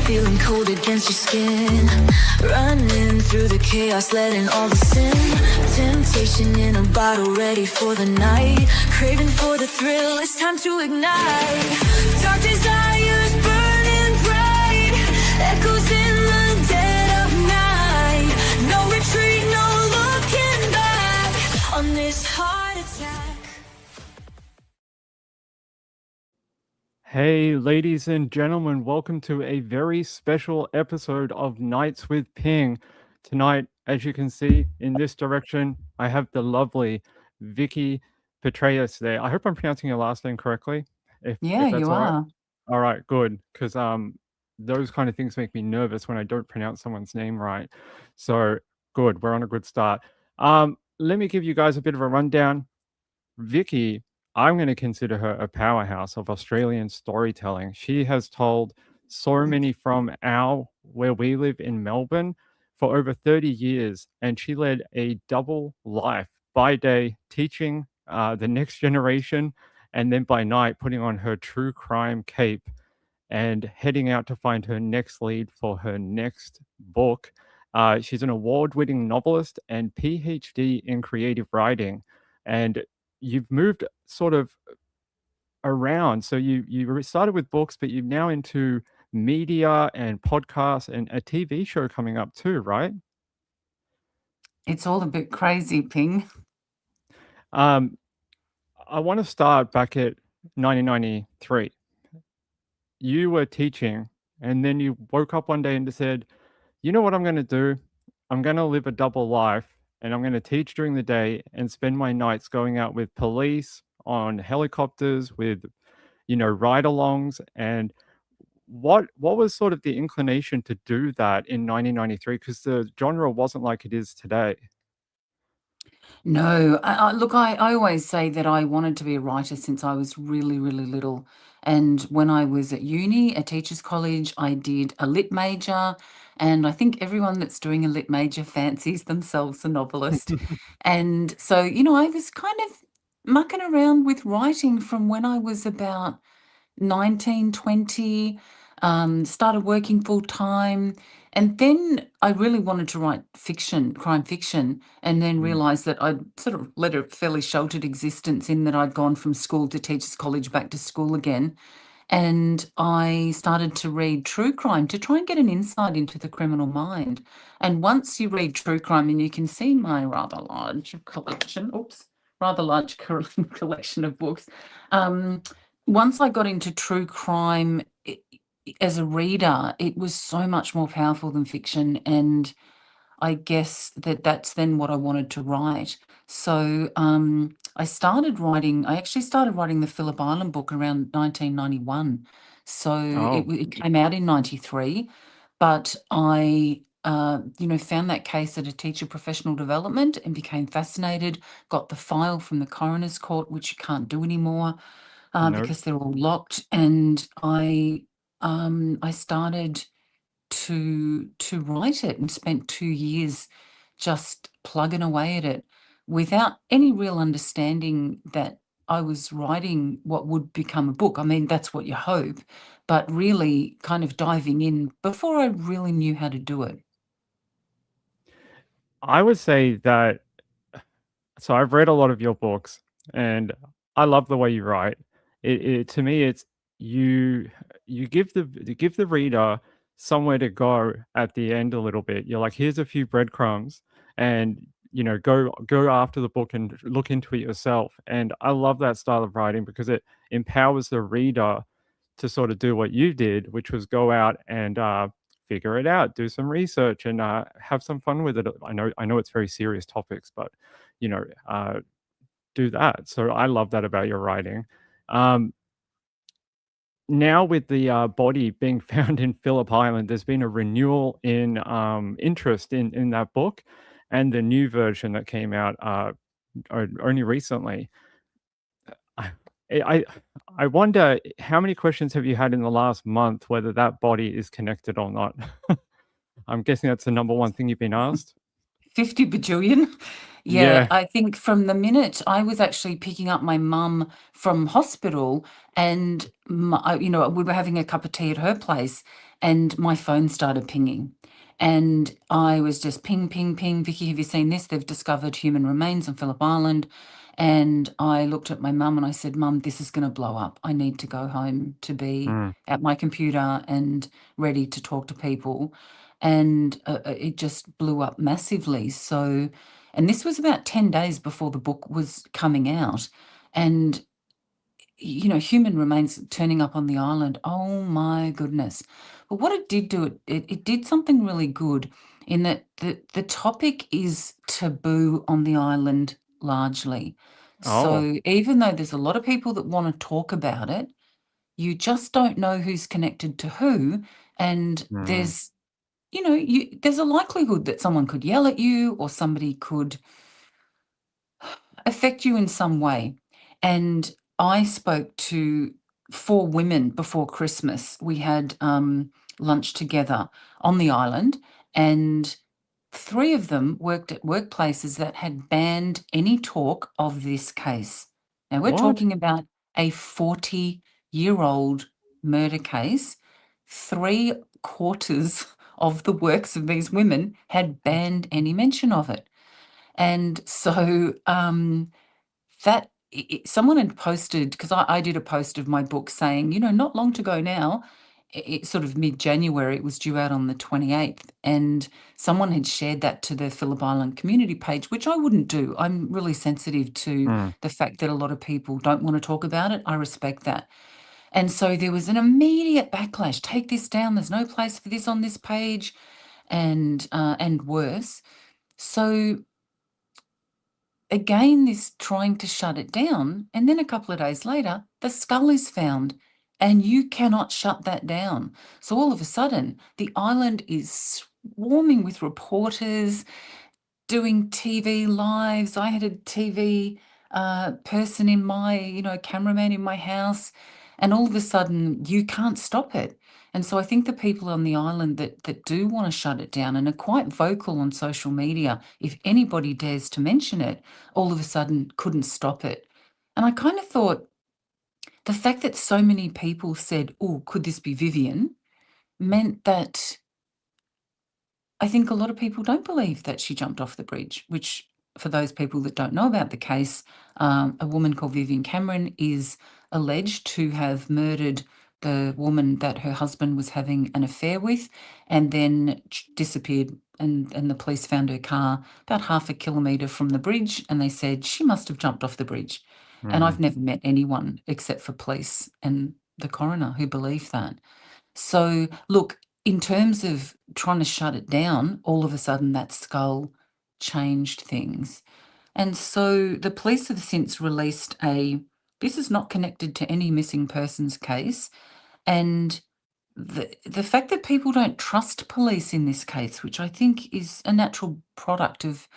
feeling cold against your skin. Running through the chaos, letting all the sin. Temptation in a bottle, ready for the night. Craving for the thrill, it's time to ignite. Dark desires burning bright. Echoes in the dead of night. No retreat, no looking back on this heart attack. Hey, ladies and gentlemen, welcome to a very special episode of Nights with Ping. Tonight, as you can see in this direction, I have the lovely Vikki Petraitis there. I hope I'm pronouncing your last name correctly. If Yeah, that's you all right. are. All right, good, because those kind of things make me nervous when I don't pronounce someone's name right. So good, we're on a good start. Let me give you guys a bit of a rundown. Vikki, I'm going to consider her a powerhouse of Australian storytelling. She has told so many from where we live in Melbourne for over 30 years, and she led a double life by day teaching the next generation, and then by night putting on her true crime cape and heading out to find her next lead for her next book. She's an award-winning novelist and PhD in creative writing, and you've moved sort of around. So you started with books, but you're now into media and podcasts and a TV show coming up too, right? It's all a bit crazy, Ping. I want to start back at 1993. You were teaching, and then you woke up one day and said, you know what I'm going to do? I'm going to live a double life, and I'm going to teach during the day and spend my nights going out with police on helicopters with, ride-alongs. And what was sort of the inclination to do that in 1993? Because the genre wasn't like it is today. No, look, I always say that I wanted to be a writer since I was really, really little. And when I was at uni, at teachers' college, I did a lit major. And I think everyone that's doing a lit major fancies themselves a novelist. And so, I was kind of mucking around with writing from when I was about 19, 20, started working full time. And then I really wanted to write fiction, crime fiction, and then realised that I'd sort of led a fairly sheltered existence in that I'd gone from school to teachers' college back to school again. And I started to read true crime to try and get an insight into the criminal mind. And once you read true crime, and you can see my rather large collection of books, once I got into true crime as a reader, it was so much more powerful than fiction. And I guess that's then what I wanted to write. So I actually started writing the Phillip Island book around 1991. So it came out in 93, but I found that case at a teacher professional development and became fascinated, got the file from the coroner's court, which you can't do anymore because they're all locked. And I started to write it and spent 2 years just plugging away at it without any real understanding that I was writing what would become a book. I mean, that's what you hope, but really kind of diving in before I really knew how to do it. I would say that, so I've read a lot of your books and I love the way you write. To me, it's you give the reader somewhere to go at the end a little bit. You're like, here's a few breadcrumbs, and go after the book and look into it yourself. And I love that style of writing because it empowers the reader to sort of do what you did, which was go out and figure it out, do some research, and have some fun with it. I know it's very serious topics, but do that. So I love that about your writing. Now with the body being found in Phillip Island, there's been a renewal in interest in that book, and the new version that came out only recently. I wonder how many questions have you had in the last month whether that body is connected or not? I'm guessing that's the number one thing you've been asked. 50 bajillion. Yeah, Yeah. I think from the minute I was actually picking up my mum from hospital, and we were having a cup of tea at her place, and my phone started pinging. And I was just ping, ping, ping. Vicky, have you seen this? They've discovered human remains on Phillip Island. And I looked at my mum and I said, Mum, this is going to blow up. I need to go home to be Mm. at my computer and ready to talk to people. And it just blew up massively. So, and this was about 10 days before the book was coming out. And, human remains turning up on the island. Oh my goodness. But what it did do, it did something really good in that the topic is taboo on the island largely. Oh. So even though there's a lot of people that want to talk about it, you just don't know who's connected to who. And Mm. there's a likelihood that someone could yell at you or somebody could affect you in some way. And I spoke to 4 women before Christmas. We had lunch together on the island, and 3 of them worked at workplaces that had banned any talk of this case. Now, we're What? talking about a 40-year-old murder case. 3/4 of the works of these women had banned any mention of it. And so that someone had posted, because I did a post of my book saying, not long to go now, sort of mid-January, it was due out on the 28th, and someone had shared that to the Phillip Island community page, which I wouldn't do. I'm really sensitive to Mm. the fact that a lot of people don't want to talk about it. I respect that. And so there was an immediate backlash. Take this down. There's no place for this on this page, and worse. So again, this trying to shut it down, and then a couple of days later, the skull is found, and you cannot shut that down. So all of a sudden, the island is swarming with reporters doing TV lives. I had a TV person in my, cameraman in my house, and all of a sudden you can't stop it. And so I think the people on the island that do want to shut it down and are quite vocal on social media, if anybody dares to mention it, all of a sudden couldn't stop it. And I kind of thought the fact that so many people said, oh, could this be Vivian, meant that I think a lot of people don't believe that she jumped off the bridge, which, for those people that don't know about the case, a woman called Vivian Cameron is alleged to have murdered the woman that her husband was having an affair with, and then disappeared. And the police found her car about half a kilometre from the bridge, and they said she must have jumped off the bridge. And Mm. I've never met anyone except for police and the coroner who believe that. So, look, in terms of trying to shut it down, all of a sudden that skull changed things. And so the police have since released this is not connected to any missing persons case. And the fact that people don't trust police in this case, which I think is a natural product of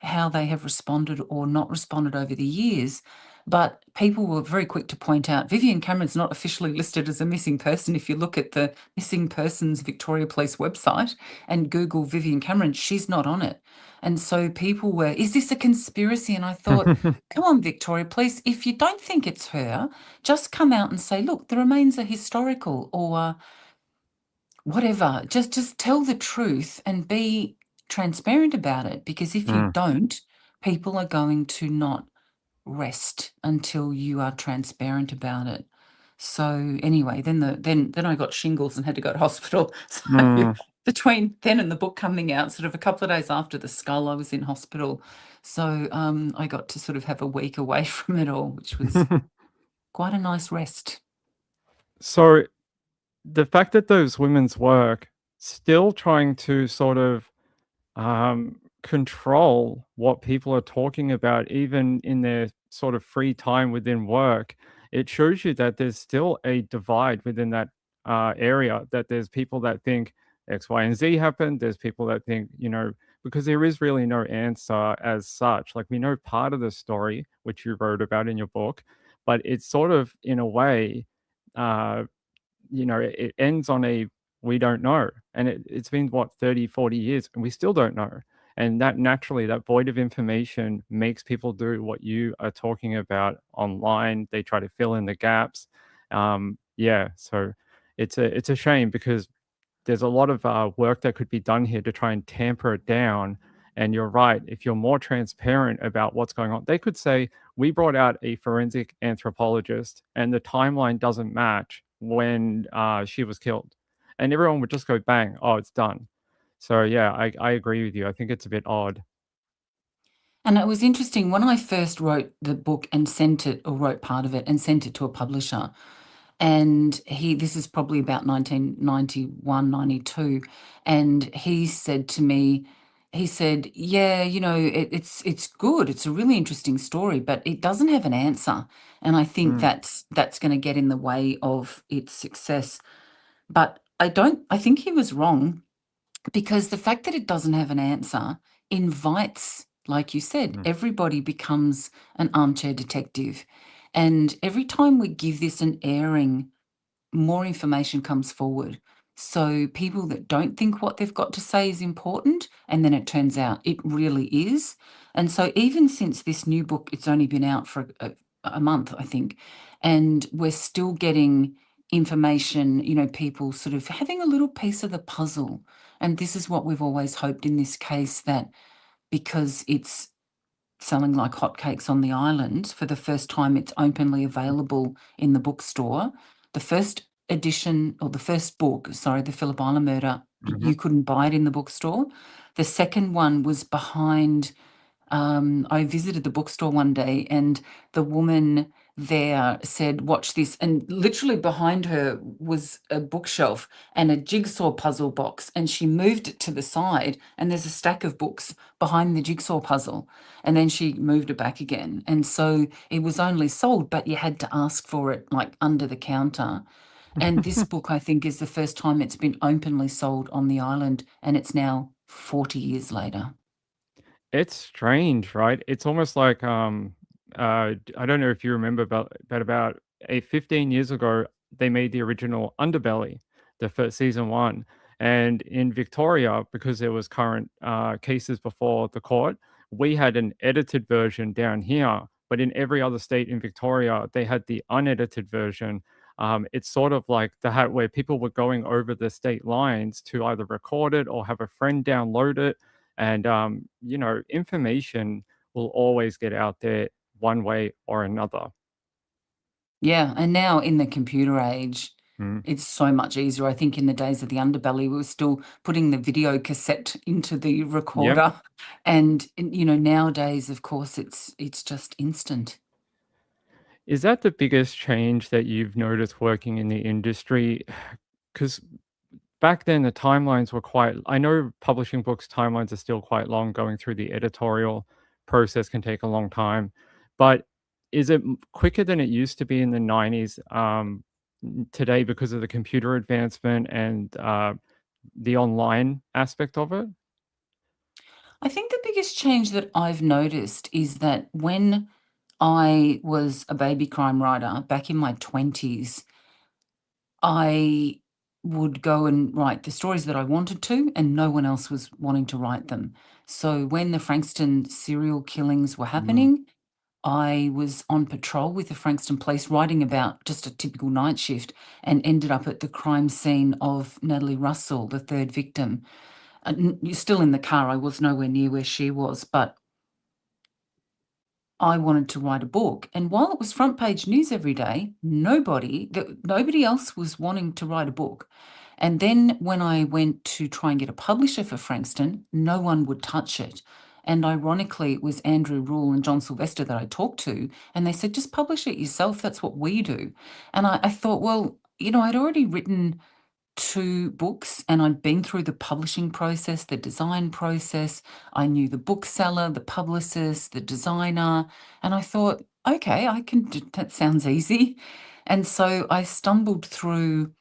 how they have responded or not responded over the years. But people were very quick to point out Vivian Cameron's not officially listed as a missing person. If you look at the Missing Persons Victoria Police website and Google Vivian Cameron, she's not on it. And so people were, is this a conspiracy? And I thought, come on, Victoria Police, if you don't think it's her, just come out and say, look, the remains are historical, or whatever. Just tell the truth and be transparent about it, because if you Mm. don't, people are going to not rest until you are transparent about it. So anyway, then I got shingles and had to go to hospital. So Mm. between then and the book coming out, sort of a couple of days after the skull, I was in hospital. So I got to sort of have a week away from it all, which was quite a nice rest. So the fact that those women's work still trying to sort of control what people are talking about, even in their sort of free time within work, it shows you that there's still a divide within that area, that there's people that think X, Y, and Z happened. There's people that think, because there is really no answer as such. Like, we know part of the story, which you wrote about in your book, but it's sort of, in a way, uh, it ends on a we don't know. And it's been, what, 30, 40 years, and we still don't know. And that naturally, that void of information makes people do what you are talking about online. They try to fill in the gaps. Yeah, so it's a shame because there's a lot of work that could be done here to try and tamper it down. And you're right, if you're more transparent about what's going on, they could say, we brought out a forensic anthropologist and the timeline doesn't match when she was killed. And everyone would just go, bang, oh, it's done. So, yeah, I agree with you. I think it's a bit odd. And it was interesting when I first wrote the book and sent it, or wrote part of it and sent it to a publisher. And this is probably about 1991, 92. And he said to me, he said, yeah, it's good. It's a really interesting story, but it doesn't have an answer. And I think that's going to get in the way of its success. But I think he was wrong, because the fact that it doesn't have an answer invites, like you said, everybody becomes an armchair detective. And every time we give this an airing, more information comes forward. So people that don't think what they've got to say is important, and then it turns out it really is. And so even since this new book, it's only been out for a month, I think, and we're still getting information, people sort of having a little piece of the puzzle. And this is what we've always hoped in this case, that because it's selling like hotcakes on the island, for the first time it's openly available in the bookstore. The first edition, or the first book, sorry, the Phillip Island murder, you couldn't buy it in the bookstore. The second one was behind, I visited the bookstore one day and the woman there said, watch this. And literally behind her was a bookshelf and a jigsaw puzzle box. And she moved it to the side and there's a stack of books behind the jigsaw puzzle. And then she moved it back again. And so it was only sold, but you had to ask for it like under the counter. And this book, I think, is the first time it's been openly sold on the island, and it's now 40 years later. It's strange, right? It's almost like I don't know if you remember, but about 15 years ago, they made the original Underbelly, the first season one, and in Victoria, because there was current cases before the court, we had an edited version down here, but in every other state in Victoria, they had the unedited version. It's sort of like the hat where people were going over the state lines to either record it or have a friend download it. And, information will always get out there one way or another. Yeah, and now in the computer age, Mm. it's so much easier. I think in the days of the Underbelly, we were still putting the video cassette into the recorder. And, nowadays, of course, it's just instant. Is that the biggest change that you've noticed working in the industry? Because back then, the timelines were quite, I know publishing books timelines are still quite long, going through the editorial process can take a long time, but is it quicker than it used to be in the 90s, today because of the computer advancement and the online aspect of it? I think the biggest change that I've noticed is that when I was a baby crime writer back in my 20s, I would go and write the stories that I wanted to, and no one else was wanting to write them. So when the Frankston serial killings were happening, I was on patrol with the Frankston police writing about just a typical night shift, and ended up at the crime scene of Natalie Russell, the third victim. You're still in the car. I was nowhere near where she was, but I wanted to write a book. And while it was front page news every day, nobody else was wanting to write a book. And then when I went to try and get a publisher for Frankston, no one would touch it. And ironically, it was Andrew Rule and John Sylvester that I talked to, and they said, just publish it yourself. That's what we do. And I thought, well, I'd already written 2 books and I'd been through the publishing process, the design process. I knew the bookseller, the publicist, the designer, and I thought, okay, I can do that. Sounds easy. And so I stumbled through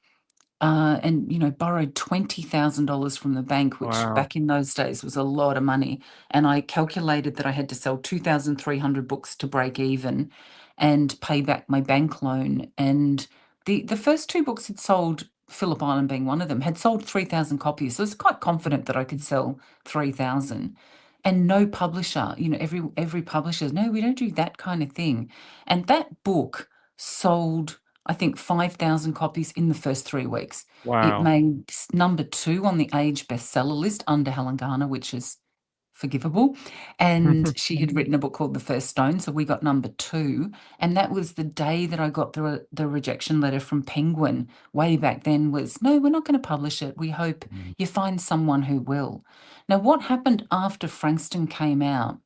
and borrowed $20,000 from the bank, which Wow. back in those days was a lot of money. And I calculated that I had to sell 2,300 books to break even and pay back my bank loan. And the first 2 books had sold, Phillip Island being one of them, had sold 3,000 copies. So I was quite confident that I could sell 3,000. and no publisher, every publisher, no, we don't do that kind of thing. And that book sold, I think, 5,000 copies in the first 3 weeks. It Wow. made number 2 on the Age bestseller list under Helen Garner, which is forgivable. And she had written a book called The First Stone, so we got number 2. And that was the day that I got the rejection letter from Penguin way back then was, no, we're not going to publish it. We hope you find someone who will. Now, what happened after Frankston came out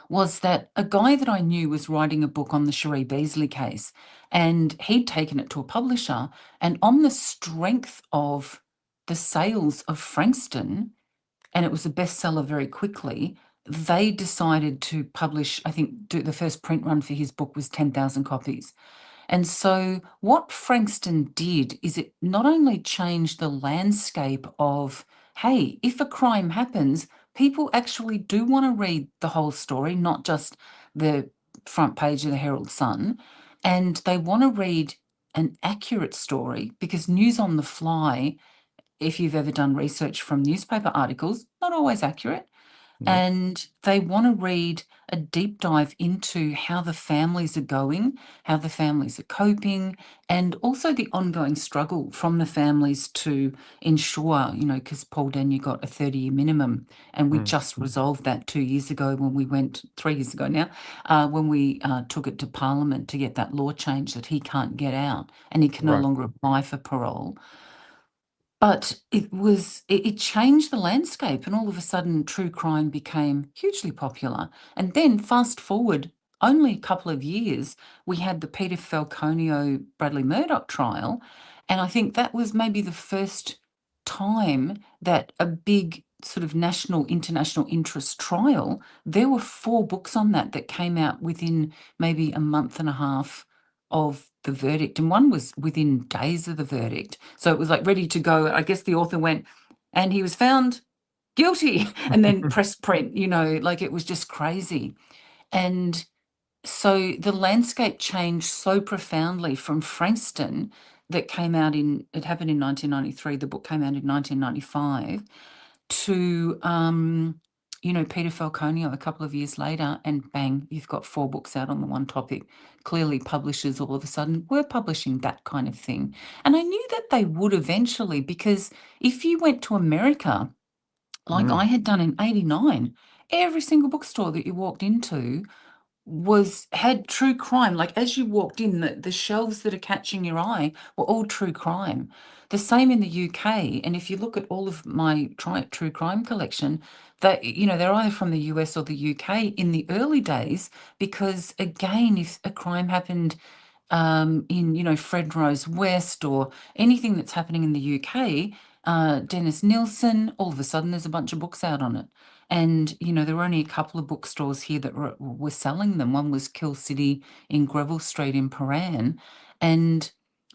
was that a guy that I knew was writing a book on the Cherie Beasley case, and he'd taken it to a publisher, and on the strength of the sales of Frankston, and it was a bestseller very quickly, they decided to publish, I think the first print run for his book was 10,000 copies. And so what Frankston did is it not only changed the landscape of, hey, if a crime happens, people actually do want to read the whole story, not just the front page of the Herald Sun, and they want to read an accurate story, because news on the fly, if you've ever done research from newspaper articles, not always accurate. And they want to read a deep dive into how the families are going, how the families are coping, and also the ongoing struggle from the families to ensure, because Paul Denyer got a 30-year minimum, and we just resolved that 2 years ago when we went, 3 years ago now, when we took it to Parliament to get that law change that he can't get out and he can no Right. longer apply for parole. But it changed the landscape, and all of a sudden true crime became hugely popular. And then fast forward only a couple of years, we had the Peter Falconio Bradley Murdoch trial, and I think that was maybe the first time that a big sort of national, international interest trial, there were 4 books on that came out within maybe a month and a half of the verdict, and one was within days of the verdict. So it was like ready to go. I guess the author went, and he was found guilty, and then press print, like it was just crazy. And so the landscape changed so profoundly from Frankston that came out it happened in 1993, the book came out in 1995, to Peter Falconio a couple of years later, and bang, you've got 4 books out on the one topic. Clearly publishers all of a sudden were publishing that kind of thing. And I knew that they would eventually, because if you went to America, like I had done in 89, every single bookstore that you walked into had true crime. Like as you walked in, the shelves that are catching your eye were all true crime. The same in the UK. And if you look at all of my true crime collection, that they're either from the US or the UK in the early days, because again, if a crime happened in Fred Rose West or anything that's happening in the UK, Dennis Nilsson, all of a sudden there's a bunch of books out on it. And, there were only a couple of bookstores here that were selling them. One was Kill City in Greville Street in Paran,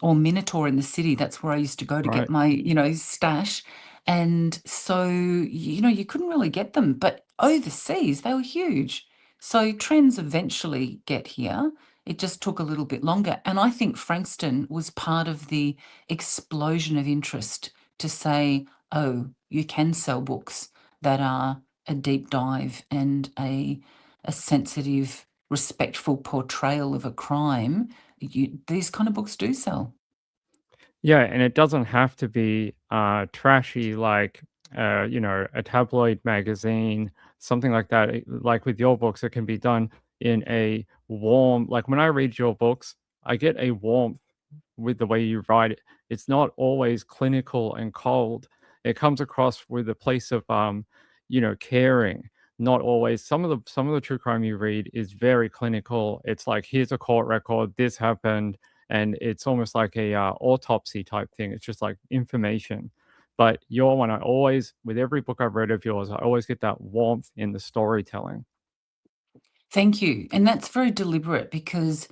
or Minotaur in the city. That's where I used to go to get my, stash. And so, you couldn't really get them. But overseas, they were huge. So trends eventually get here. It just took a little bit longer. And I think Frankston was part of the explosion of interest to say, oh, you can sell books that are a deep dive and a sensitive, respectful portrayal of a crime. These kind of books do sell. Yeah, and it doesn't have to be trashy like a tabloid magazine, something like that. Like with your books, it can be done in a warm. Like when I read your books, I get a warmth with the way you write it. It's not always clinical and cold. It comes across with a place of caring. Not always. Some of the true crime you read is very clinical. It's like, here's a court record, this happened, and it's almost like a autopsy type thing. It's just like information. But your one, with every book I've read of yours, I always get that warmth in the storytelling. Thank you. And that's very deliberate, because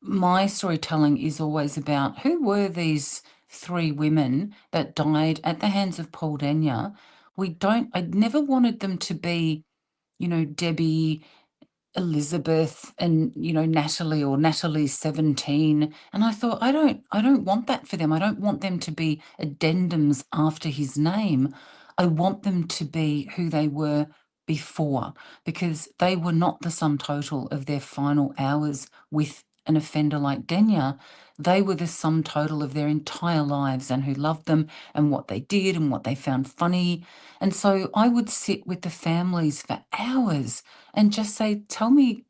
my storytelling is always about who were these 3 women that died at the hands of Paul Denyer. I never wanted them to be, Debbie, Elizabeth, and Natalie, or Natalie's 17. And I thought, I don't want that for them. I don't want them to be addendums after his name. I want them to be who they were before, because they were not the sum total of their final hours with an offender like Denya. They were the sum total of their entire lives and who loved them and what they did and what they found funny. And so I would sit with the families for hours and just say, tell me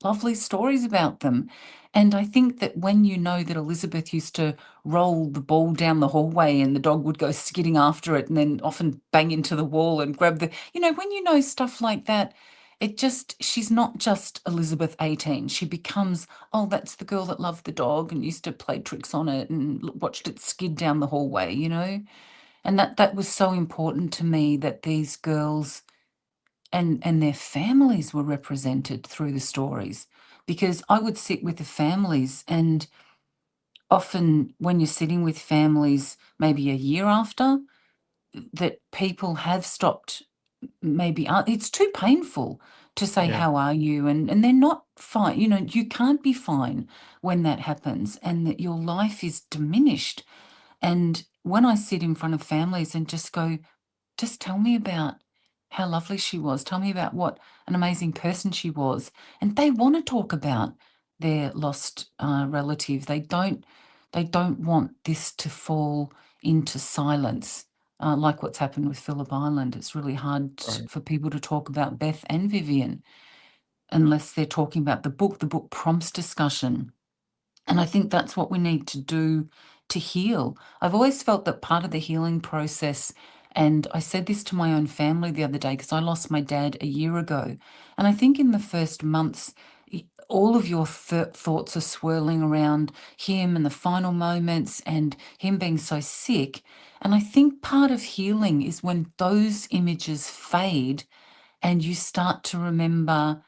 lovely stories about them. And I think that when you know that Elizabeth used to roll the ball down the hallway and the dog would go skidding after it and then often bang into the wall and grab the, when you know stuff like that, she's not just Elizabeth 18. She becomes, oh, that's the girl that loved the dog and used to play tricks on it and watched it skid down the hallway, And that was so important to me, that these girls and their families were represented through the stories, because I would sit with the families, and often when you're sitting with families maybe a year after, that people have stopped, maybe it's too painful to say, Yeah. how are you? And they're not fine. You can't be fine when that happens, and that your life is diminished. And when I sit in front of families and just go, just tell me about how lovely she was. Tell me about what an amazing person she was. And they want to talk about their lost relative. They don't want this to fall into silence, like what's happened with Phillip Island. It's really hard Right. for people to talk about Beth and Vivian unless they're talking about the book. The book prompts discussion. And I think that's what we need to do to heal. I've always felt that part of the healing process, and I said this to my own family the other day because I lost my dad a year ago. And I think in the first months, all of your thoughts are swirling around him and the final moments and him being so sick. And I think part of healing is when those images fade and you start to remember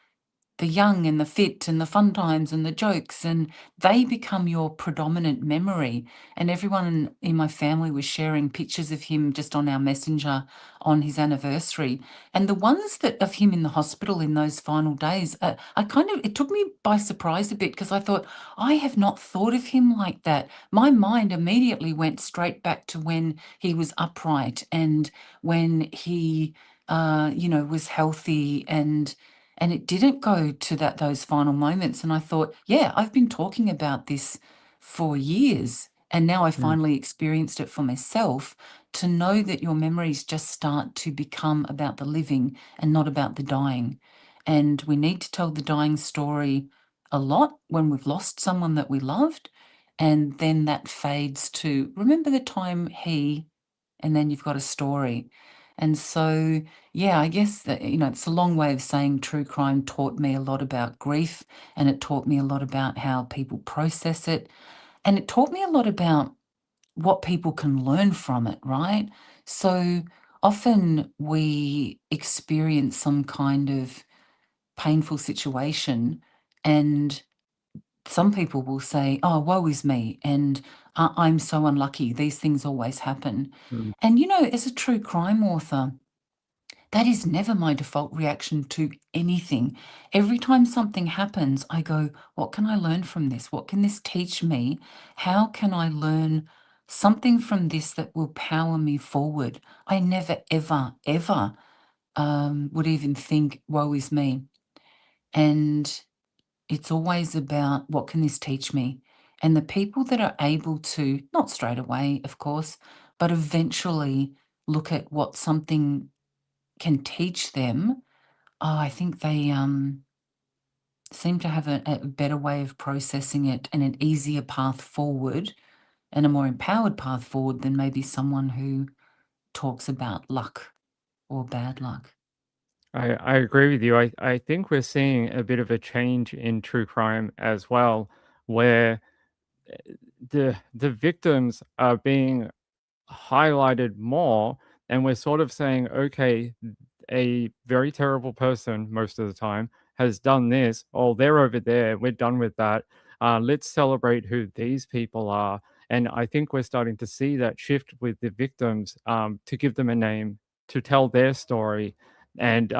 the young and the fit and the fun times and the jokes, and they become your predominant memory. And everyone in my family was sharing pictures of him just on our messenger on his anniversary. And the ones that of him in the hospital in those final days, it took me by surprise a bit, because I thought, I have not thought of him like that. My mind immediately went straight back to when he was upright and when he was healthy, and it didn't go to those final moments. And I thought, yeah, I've been talking about this for years, and now I finally experienced it for myself, to know that your memories just start to become about the living and not about the dying. And we need to tell the dying story a lot when we've lost someone that we loved, and then that fades to remember the time and then you've got a story. And so, yeah, I guess that, it's a long way of saying true crime taught me a lot about grief, and it taught me a lot about how people process it. And it taught me a lot about what people can learn from it, right? So often we experience some kind of painful situation, and some people will say, oh, woe is me, and I'm so unlucky. These things always happen. Mm. And, as a true crime author, that is never my default reaction to anything. Every time something happens, I go, what can I learn from this? What can this teach me? How can I learn something from this that will power me forward? I never, ever, ever would even think, woe is me. And it's always about, what can this teach me? And the people that are able to, not straight away, of course, but eventually look at what something can teach them, I think they seem to have a better way of processing it and an easier path forward and a more empowered path forward than maybe someone who talks about luck or bad luck. I agree with you. I think we're seeing a bit of a change in true crime as well, where the victims are being highlighted more, and we're sort of saying, okay, a very terrible person most of the time has done this. Oh, they're over there. We're done with that. Let's celebrate who these people are. And I think we're starting to see that shift with the victims, to give them a name, to tell their story, and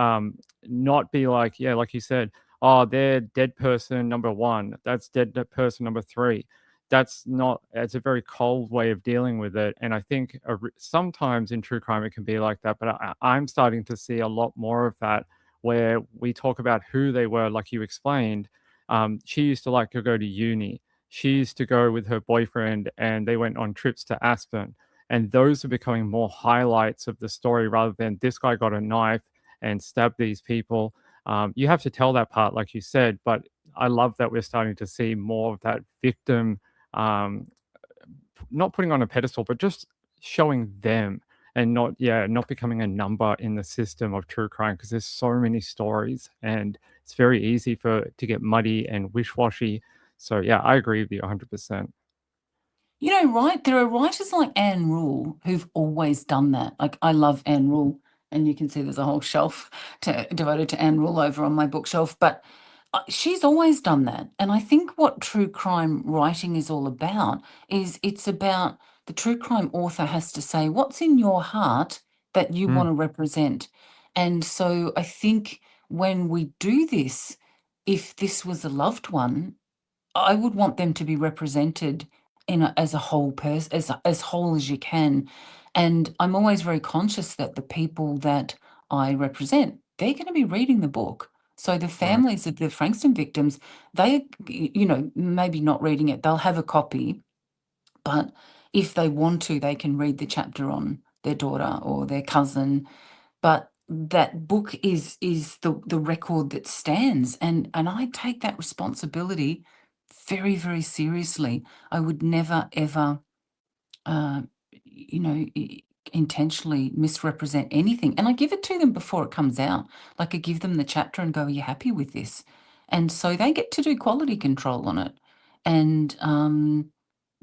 not be like, yeah, like you said, oh, they're dead person number one. That's dead person number three. That's not, it's a very cold way of dealing with it. And I think sometimes in true crime it can be like that, but I'm starting to see a lot more of that, where we talk about who they were, like you explained. She used to like to go to uni. She used to go with her boyfriend and they went on trips to Aspen. And those are becoming more highlights of the story rather than this guy got a knife and stabbed these people. You have to tell that part, like you said, but I love that we're starting to see more of that victim, um, not putting on a pedestal, but just showing them and not becoming a number in the system of true crime because there's so many stories and it's very easy to get muddy and wish-washy. So yeah, I agree with you 100%. You know, right, there are writers like Anne Rule who've always done that. Like, I love Anne Rule, and you can see there's a whole shelf devoted to Anne Rule over on my bookshelf, but she's always done that. And I think what true crime writing is all about is it's about the true crime author has to say what's in your heart that you want to represent. And so I think when we do this, if this was a loved one, I would want them to be represented as a whole person, as whole as you can. And I'm always very conscious that the people that I represent, they're going to be reading the book. So the Right. families of the Frankston victims, they, you know, maybe not reading it, they'll have a copy, but if they want to, they can read the chapter on their daughter or their cousin. But that book is the record that stands, and I take that responsibility very, very seriously. I would never ever you know, intentionally misrepresent anything, and I give it to them before it comes out. Like, I give them the chapter and go, are you happy with this? And so they get to do quality control on it. And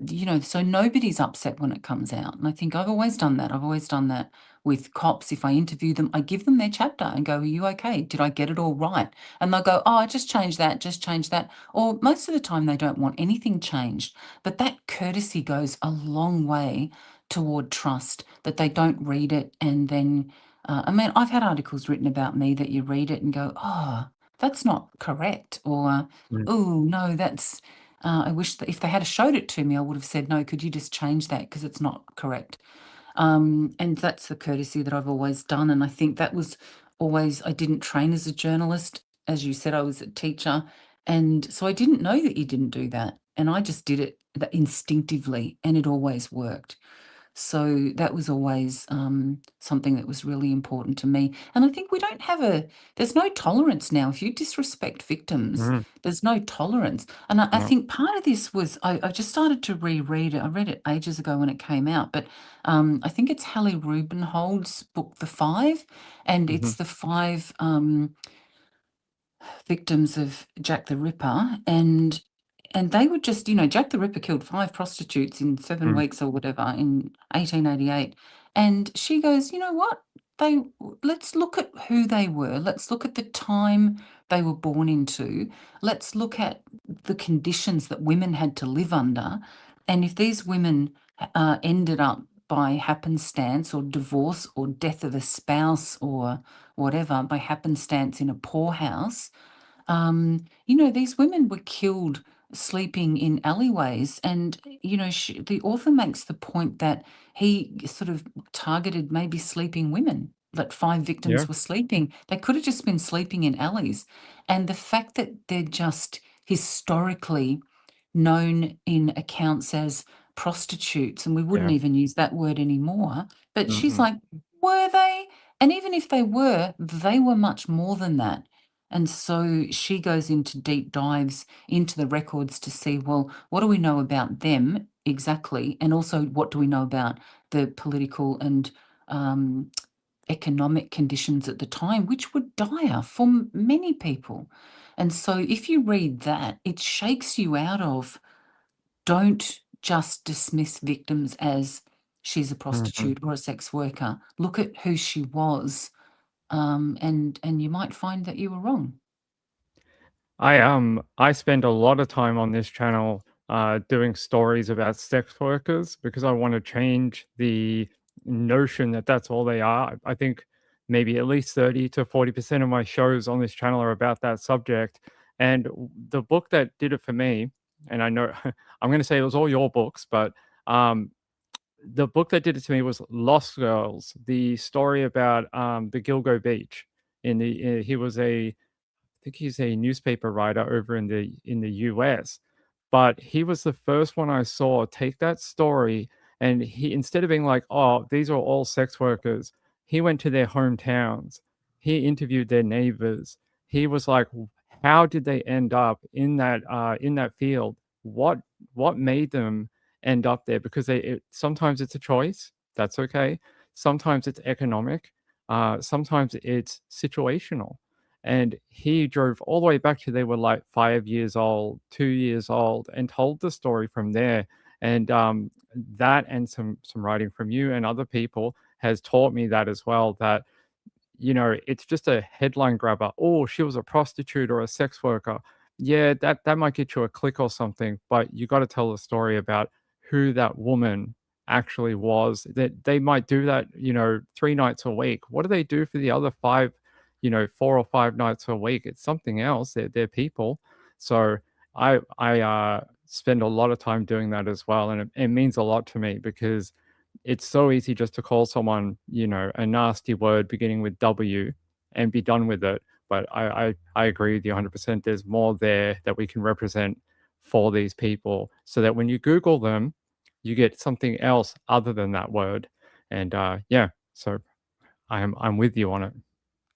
you know, so nobody's upset when it comes out. And I think I've always done that. I've always done that with cops. If I interview them, I give them their chapter and go, are you okay? Did I get it all right? And they'll go, oh, just change that, just change that. Or most of the time they don't want anything changed. But that courtesy goes a long way toward trust, that they don't read it and then, I mean, I've had articles written about me that you read it and go, oh, that's not correct. Or, oh, no, that's, I wish that if they had showed it to me, I would have said, no, could you just change that because it's not correct. And that's the courtesy that I've always done. And I think that was always, I didn't train as a journalist. As you said, I was a teacher. And so I didn't know that you didn't do that. And I just did it instinctively, and it always worked. So that was always something that was really important to me. And I think we don't have there's no tolerance now. If you disrespect victims, there's no tolerance. And I No. think part of this was, I just started to reread it. I read it ages ago when it came out, but I think it's Hallie Rubenhold's book, The Five, and it's the five victims of Jack the Ripper, and they were just, you know, Jack the Ripper killed 5 prostitutes in 7 weeks or whatever in 1888. And she goes, you know what? Let's look at who they were. Let's look at the time they were born into. Let's look at the conditions that women had to live under. And if these women ended up by happenstance or divorce or death of a spouse or whatever, by happenstance in a poorhouse, you know, these women were killed sleeping in alleyways. And, you know, the author makes the point that he sort of targeted maybe sleeping women, that 5 victims Yeah. were sleeping. They could have just been sleeping in alleys. And the fact that they're just historically known in accounts as prostitutes, and we wouldn't Yeah. even use that word anymore. But she's Mm-mm. like, were they? And even if they were much more than that. And so she goes into deep dives into the records to see, well, what do we know about them exactly? And also, what do we know about the political and economic conditions at the time, which were dire for many people. And so if you read that, it shakes you out of, don't just dismiss victims as she's a prostitute or a sex worker. Look at who she was, and you might find that you were wrong. I spend a lot of time on this channel doing stories about sex workers because I want to change the notion that that's all they are. I think maybe at least 30 to 40% of my shows on this channel are about that subject. And the book that did it for me, and I know I'm going to say it was all your books, but the book that did it to me was Lost Girls, the story about the Gilgo Beach he was I think he's a newspaper writer over in the US, but he was the first one I saw take that story, and he, instead of being like, "Oh, these are all sex workers," he went to their hometowns. He interviewed their neighbors. He was like, "How did they end up in that field? What made them end up there?" Because sometimes it's a choice. That's okay. Sometimes it's economic. Sometimes it's situational. And he drove all the way back to they were like 5 years old, 2 years old, and told the story from there. And that and some writing from you and other people has taught me that as well, that it's just a headline grabber. Oh, she was a prostitute or a sex worker. Yeah, that might get you a click or something, but you got to tell the story about who that woman actually was. That they might do that, 3 nights a week. What do they do for the other 5, 4 or 5 nights a week? It's something else. They're people. So I spend a lot of time doing that as well, and it means a lot to me because it's so easy just to call someone, a nasty word beginning with W and be done with it. But I agree with you 100%. There's more there that we can represent for these people so that when you Google them, you get something else other than that word. And yeah, so I'm with you on it.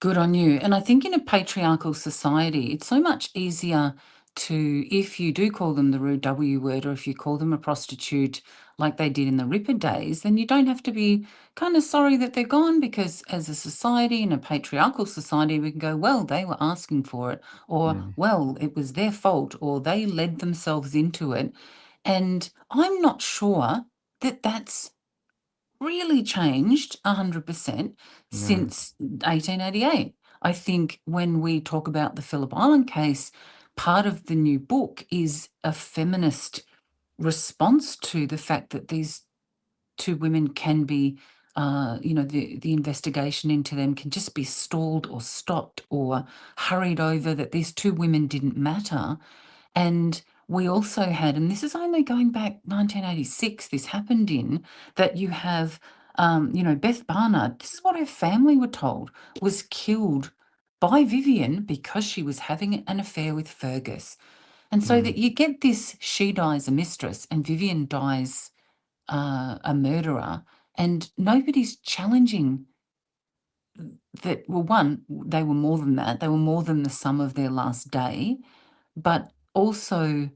Good on you. And I think in a patriarchal society, it's so much easier to, if you do call them the rude W word, or if you call them a prostitute like they did in the Ripper days, then you don't have to be kind of sorry that they're gone, because as a society, in a patriarchal society, we can go, well, they were asking for it, or, well, it was their fault, or they led themselves into it. And I'm not sure that that's really changed 100% since 1888. I think when we talk about the Phillip Island case, part of the new book is a feminist response to the fact that these two women can be, the investigation into them can just be stalled or stopped or hurried over, that these two women didn't matter. And we also had, and this is only going back 1986, this happened in, that you have, Beth Barnard, this is what her family were told, was killed by Vivian because she was having an affair with Fergus. And so that you get this, she dies a mistress and Vivian dies a murderer, and nobody's challenging that. Well, one, they were more than that. They were more than the sum of their last day. But also,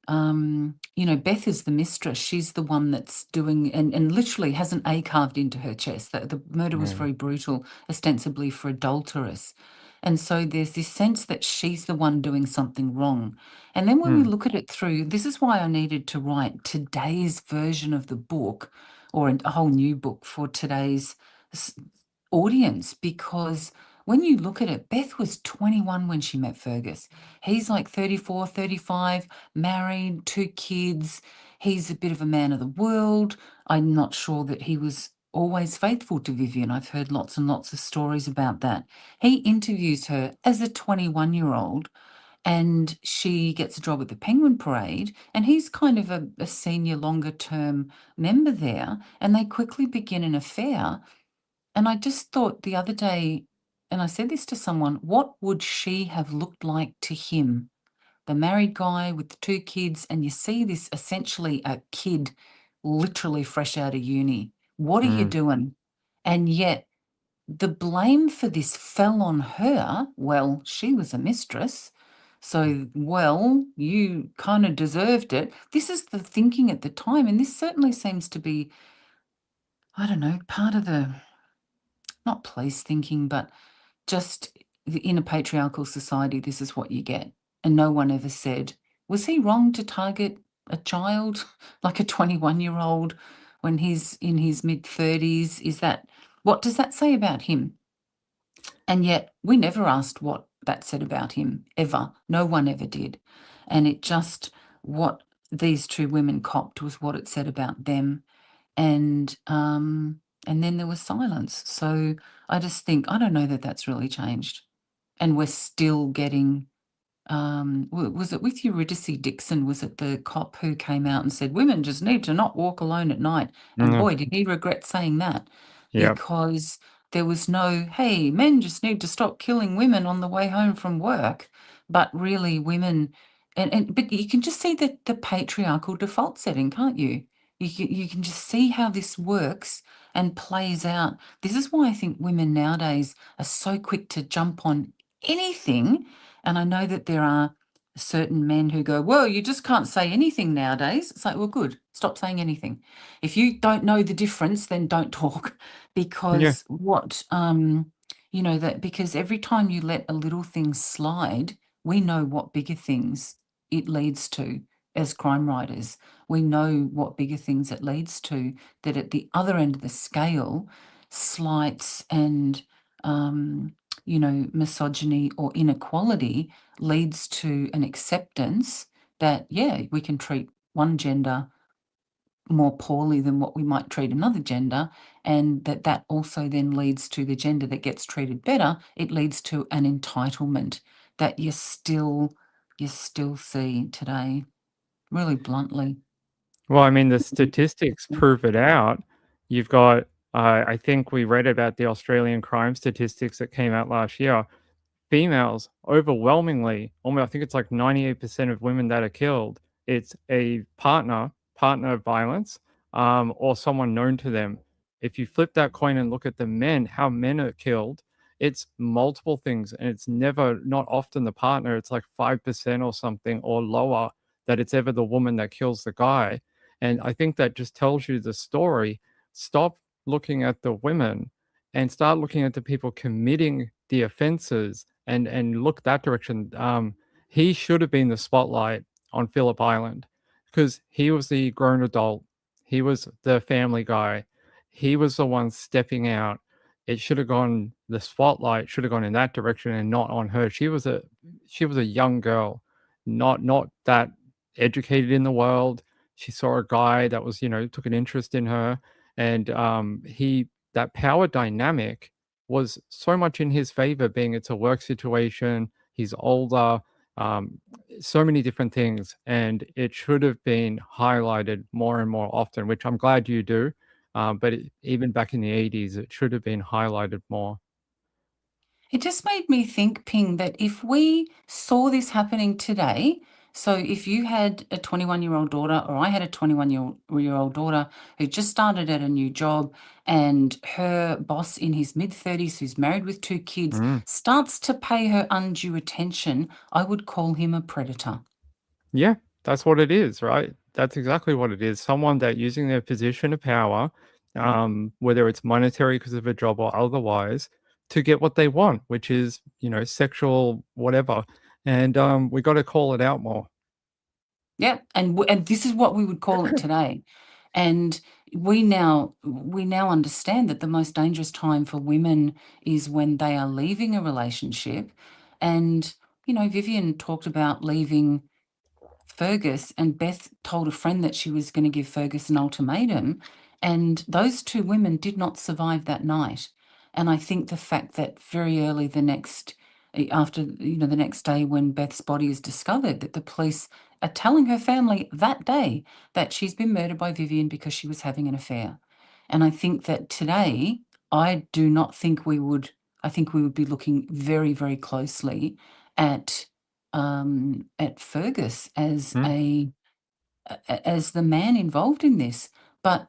Beth is the mistress. She's the one that's doing, and literally has an A carved into her chest. The murder was very brutal, ostensibly for adulteress. And so there's this sense that she's the one doing something wrong. And then when we look at it through, this is why I needed to write today's version of the book, or a whole new book for today's audience, because when you look at it, Beth was 21 when she met Fergus. He's like 34, 35, married, 2 kids. He's a bit of a man of the world. I'm not sure that he was always faithful to Vivian. I've heard lots and lots of stories about that. He interviews her as a 21-year-old, and she gets a job at the Penguin Parade, and he's kind of a senior, longer-term member there, and they quickly begin an affair. And I just thought the other day, and I said this to someone, what would she have looked like to him? The married guy with the 2 kids, and you see this essentially a kid literally fresh out of uni. What are you doing? And yet the blame for this fell on her. Well, she was a mistress, so, well, you kind of deserved it. This is the thinking at the time, and this certainly seems to be, I don't know, part of the, not police thinking, but just in a patriarchal society, this is what you get. And no one ever said, was he wrong to target a child, like a 21-year-old, when he's in his mid-30s? Is that, what does that say about him? And yet we never asked what that said about him, ever. No one ever did. And it just, what these 2 women copped was what it said about them. And then there was silence. So I just think, I don't know that that's really changed. And we're still getting, was it with Eurydice Dixon? Was it the cop who came out and said, women just need to not walk alone at night? And boy, did he regret saying that. Yep. Because There was no, hey, men just need to stop killing women on the way home from work. But really, women, but you can just see the patriarchal default setting, can't you? You can just see how this works and plays out. This is why I think women nowadays are so quick to jump on anything. And I know that there are certain men who go, well, you just can't say anything nowadays. It's like, well, good, stop saying anything. If you don't know the difference, then don't talk. Yeah. Because because every time you let a little thing slide, we know what bigger things it leads to as crime writers. We know what bigger things it leads to, that at the other end of the scale, slights and misogyny or inequality leads to an acceptance that, yeah, we can treat one gender more poorly than what we might treat another gender, and that also then leads to the gender that gets treated better. It leads to an entitlement that you still see today, really bluntly. Well, I mean, the statistics prove it out. You've got, I think we read about the Australian crime statistics that came out last year. Females, overwhelmingly, almost, I think it's like 98% of women that are killed, it's a partner violence, or someone known to them. If you flip that coin and look at the men, how men are killed, it's multiple things, and it's not often the partner. It's like 5% or something or lower that it's ever the woman that kills the guy. And I think that just tells you the story. Stop looking at the women and start looking at the people committing the offenses and look that direction. He should have been the spotlight on Phillip Island because he was the grown adult. He was the family guy. He was the one stepping out. It should have gone. The spotlight should have gone in that direction and not on her. She was a young girl, not that educated in the world. She saw a guy that was, took an interest in her, and that power dynamic was so much in his favor, being it's a work situation, he's older, so many different things, and it should have been highlighted more and more often, which I'm glad you do. But even back in the 80s, it should have been highlighted more. It just made me think, Ping, that if we saw this happening today, so if you had a 21-year-old daughter, or I had a 21-year-old daughter who just started at a new job, and her boss in his mid-30s, who's married with 2 kids, Mm. starts to pay her undue attention, I would call him a predator. Yeah, that's what it is, right? That's exactly what it is. Someone that using their position of power, whether it's monetary because of a job or otherwise, to get what they want, which is, sexual whatever. And we got to call it out more. Yeah, and this is what we would call it today. And we now understand that the most dangerous time for women is when they are leaving a relationship. And Vivian talked about leaving Fergus, and Beth told a friend that she was going to give Fergus an ultimatum, and those 2 women did not survive that night. And I think the fact that very early the next day when Beth's body is discovered, that the police are telling her family that day that she's been murdered by Vivian because she was having an affair. And I think that today, I do not think we would I think we would be looking very, very closely at Fergus as Mm. as the man involved in this. But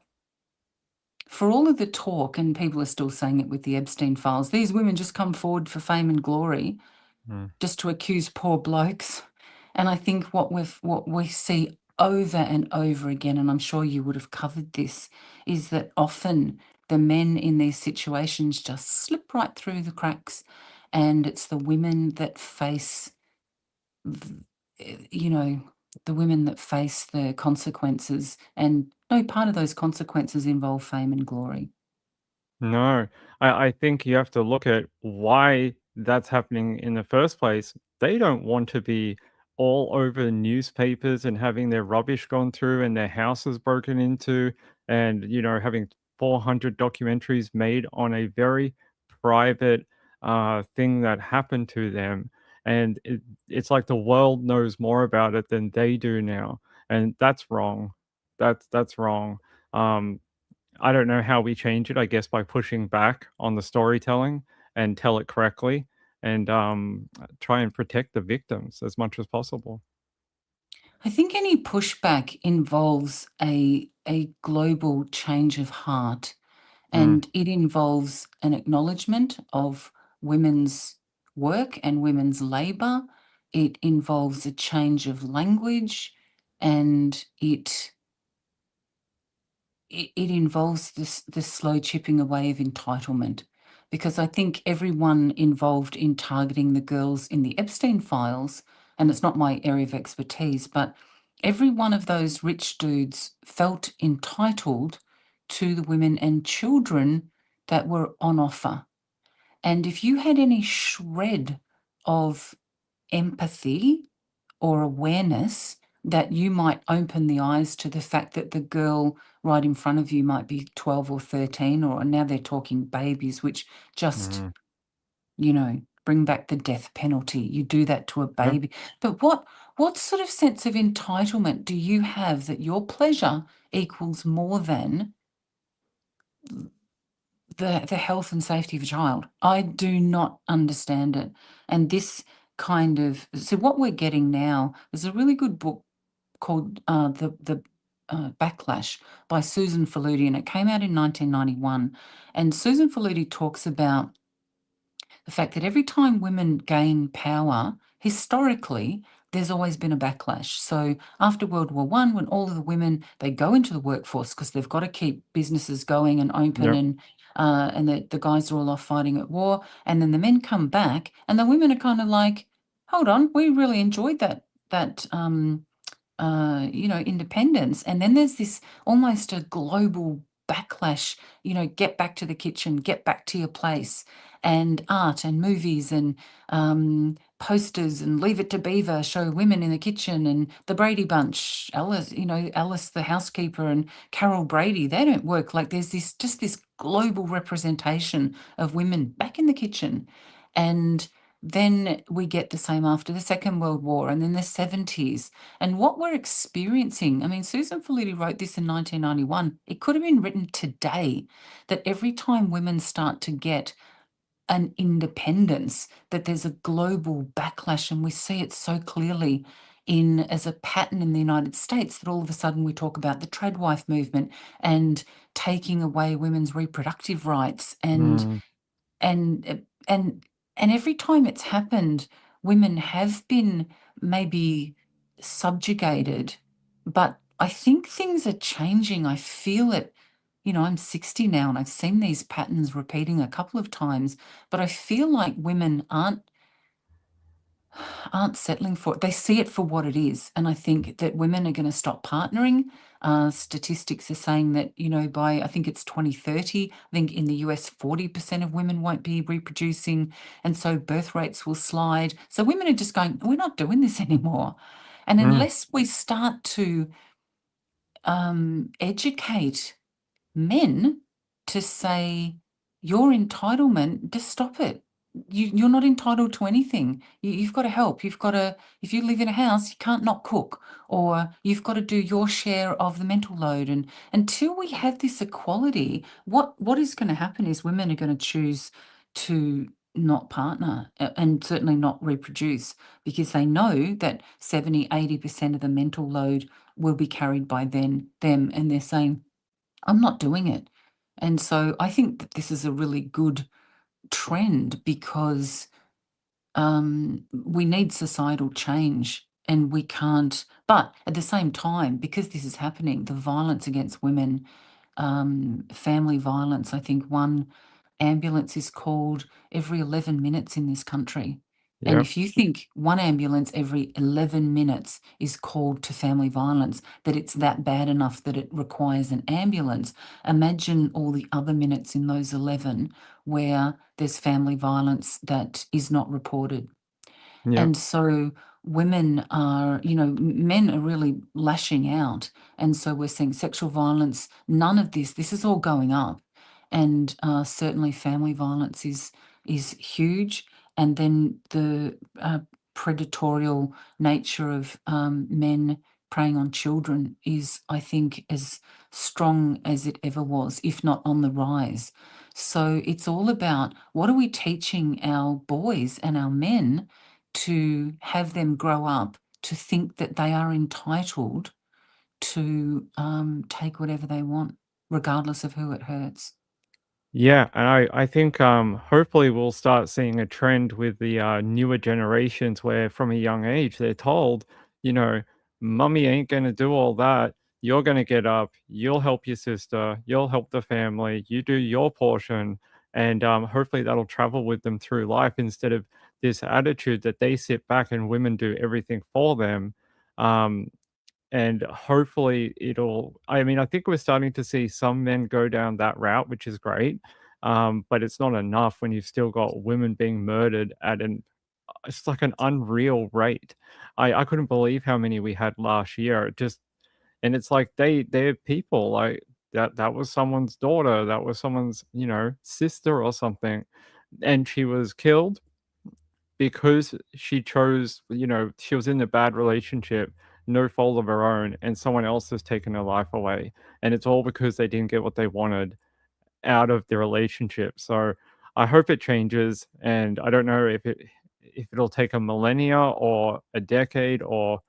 for all of the talk, and people are still saying it with the Epstein files, these women just come forward for fame and glory, Mm. just to accuse poor blokes. And I think what we see over and over again, and I'm sure you would have covered this, is that often the men in these situations just slip right through the cracks, and it's the women that face the women that face the consequences, and no part of those consequences involve fame and glory. No, I think you have to look at why that's happening in the first place. They don't want to be all over newspapers and having their rubbish gone through and their houses broken into, and having 400 documentaries made on a very private thing that happened to them. And it's like the world knows more about it than they do now, and that's wrong. That's wrong. Um, I don't know how we change it, I guess by pushing back on the storytelling and tell it correctly and try and protect the victims as much as possible. I think any pushback involves a global change of heart, and it involves an acknowledgement of women's work and women's labour. It involves a change of language, and it involves this slow chipping away of entitlement, because I think everyone involved in targeting the girls in the Epstein files, and it's not my area of expertise, but every one of those rich dudes felt entitled to the women and children that were on offer. And if you had any shred of empathy or awareness that you might open the eyes to the fact that the girl right in front of you might be 12 or 13, or now they're talking babies, which just, bring back the death penalty. You do that to a Yep. baby. But what sort of sense of entitlement do you have that your pleasure equals more than the health and safety of a child? I do not understand it. And this kind of, so what we're getting now, there's a really good book called the Backlash by Susan Faludi, and it came out in 1991. And Susan Faludi talks about the fact that every time women gain power, historically, there's always been a backlash. So after World War I, when all of the women, they go into the workforce because they've got to keep businesses going and open, Yep. and the guys are all off fighting at war, and then the men come back, and the women are kind of like, hold on, we really enjoyed that independence. And then there's this almost a global backlash, get back to the kitchen, get back to your place, and art and movies and posters and Leave It to Beaver show women in the kitchen, and the Brady Bunch, Alice the housekeeper and Carol Brady, they don't work. Like there's this global representation of women back in the kitchen. And then we get the same after the Second World War and then the 70s. And what we're experiencing, I mean, Susan Faludi wrote this in 1991. It could have been written today, that every time women start to get an independence, that there's a global backlash. And we see it so clearly as a pattern in the United States, that all of a sudden we talk about the trad wife movement and taking away women's reproductive rights, and every time it's happened, women have been maybe subjugated, but I think things are changing. I feel it. I'm 60 now and I've seen these patterns repeating a couple of times, but I feel like women aren't settling for it. They see it for what it is. And I think that women are going to stop partnering. Statistics are saying that, by, I think it's 2030, I think in the US, 40% of women won't be reproducing. And so birth rates will slide. So women are just going, we're not doing this anymore. And unless we start to educate men to say, your entitlement, just stop it. You're not entitled to anything. You've got to help. You've got to, if you live in a house, you can't not cook, or you've got to do your share of the mental load. And until we have this equality, what is going to happen is women are going to choose to not partner, and certainly not reproduce, because they know that 70-80% of the mental load will be carried by them, and they're saying, I'm not doing it. And so I think that this is a really good trend, because we need societal change, and we can't. But at the same time, because this is happening, the violence against women, family violence, I think one ambulance is called every 11 minutes in this country. And Yep. if you think one ambulance every 11 minutes is called to family violence, that it's that bad enough that it requires an ambulance, imagine all the other minutes in those 11 where there's family violence that is not reported. Yep. And so women are, men are really lashing out. And so we're seeing sexual violence, none of this is all going up. And certainly family violence is huge. And then the predatorial nature of men preying on children is, I think, as strong as it ever was, if not on the rise. So it's all about what are we teaching our boys and our men to have them grow up to think that they are entitled to take whatever they want, regardless of who it hurts. Yeah, and I think hopefully we'll start seeing a trend with the newer generations where from a young age they're told, you know, mummy ain't gonna do all that. You're gonna get up, you'll help your sister, you'll help the family, you do your portion, and hopefully that'll travel with them through life instead of this attitude that they sit back and women do everything for them. Um, and hopefully it'll I mean, I think we're starting to see some men go down that route, which is great, but it's not enough when you've still got women being murdered at an it's like an unreal rate. I couldn't believe how many we had last year, it just and it's like they're people, like, that was someone's daughter, that was someone's, sister or something, and she was killed because she chose, she was in a bad relationship, no fault of her own, and someone else has taken her life away. And it's all because they didn't get what they wanted out of the relationship. So I hope it changes. And I don't know if it'll take a millennia or a decade or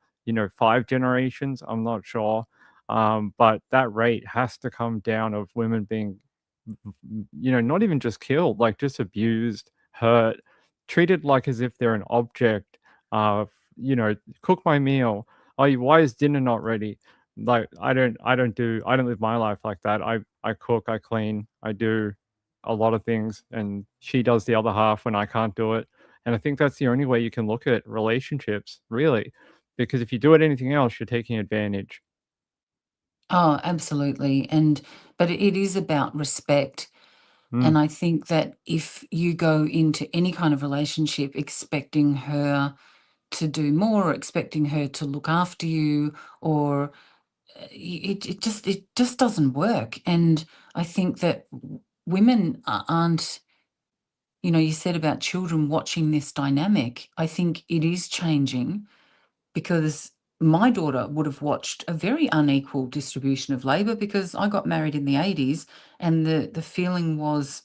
5 generations. I'm not sure. But that rate has to come down of women being not even just killed, like just abused, hurt, treated like as if they're an object. Cook my meal. Oh, why is dinner not ready? Like I don't live my life like that. I cook, I clean, I do a lot of things, and she does the other half when I can't do it. And I think that's the only way you can look at relationships, really, because if you do it anything else, you're taking advantage. Oh, absolutely. But it is about respect. Mm, And I think that if you go into any kind of relationship expecting her to do more or expecting her to look after you or it just doesn't work. And I think that women aren't, you said about children watching this dynamic. I think it is changing because my daughter would have watched a very unequal distribution of labor because I got married in the 80s and the feeling was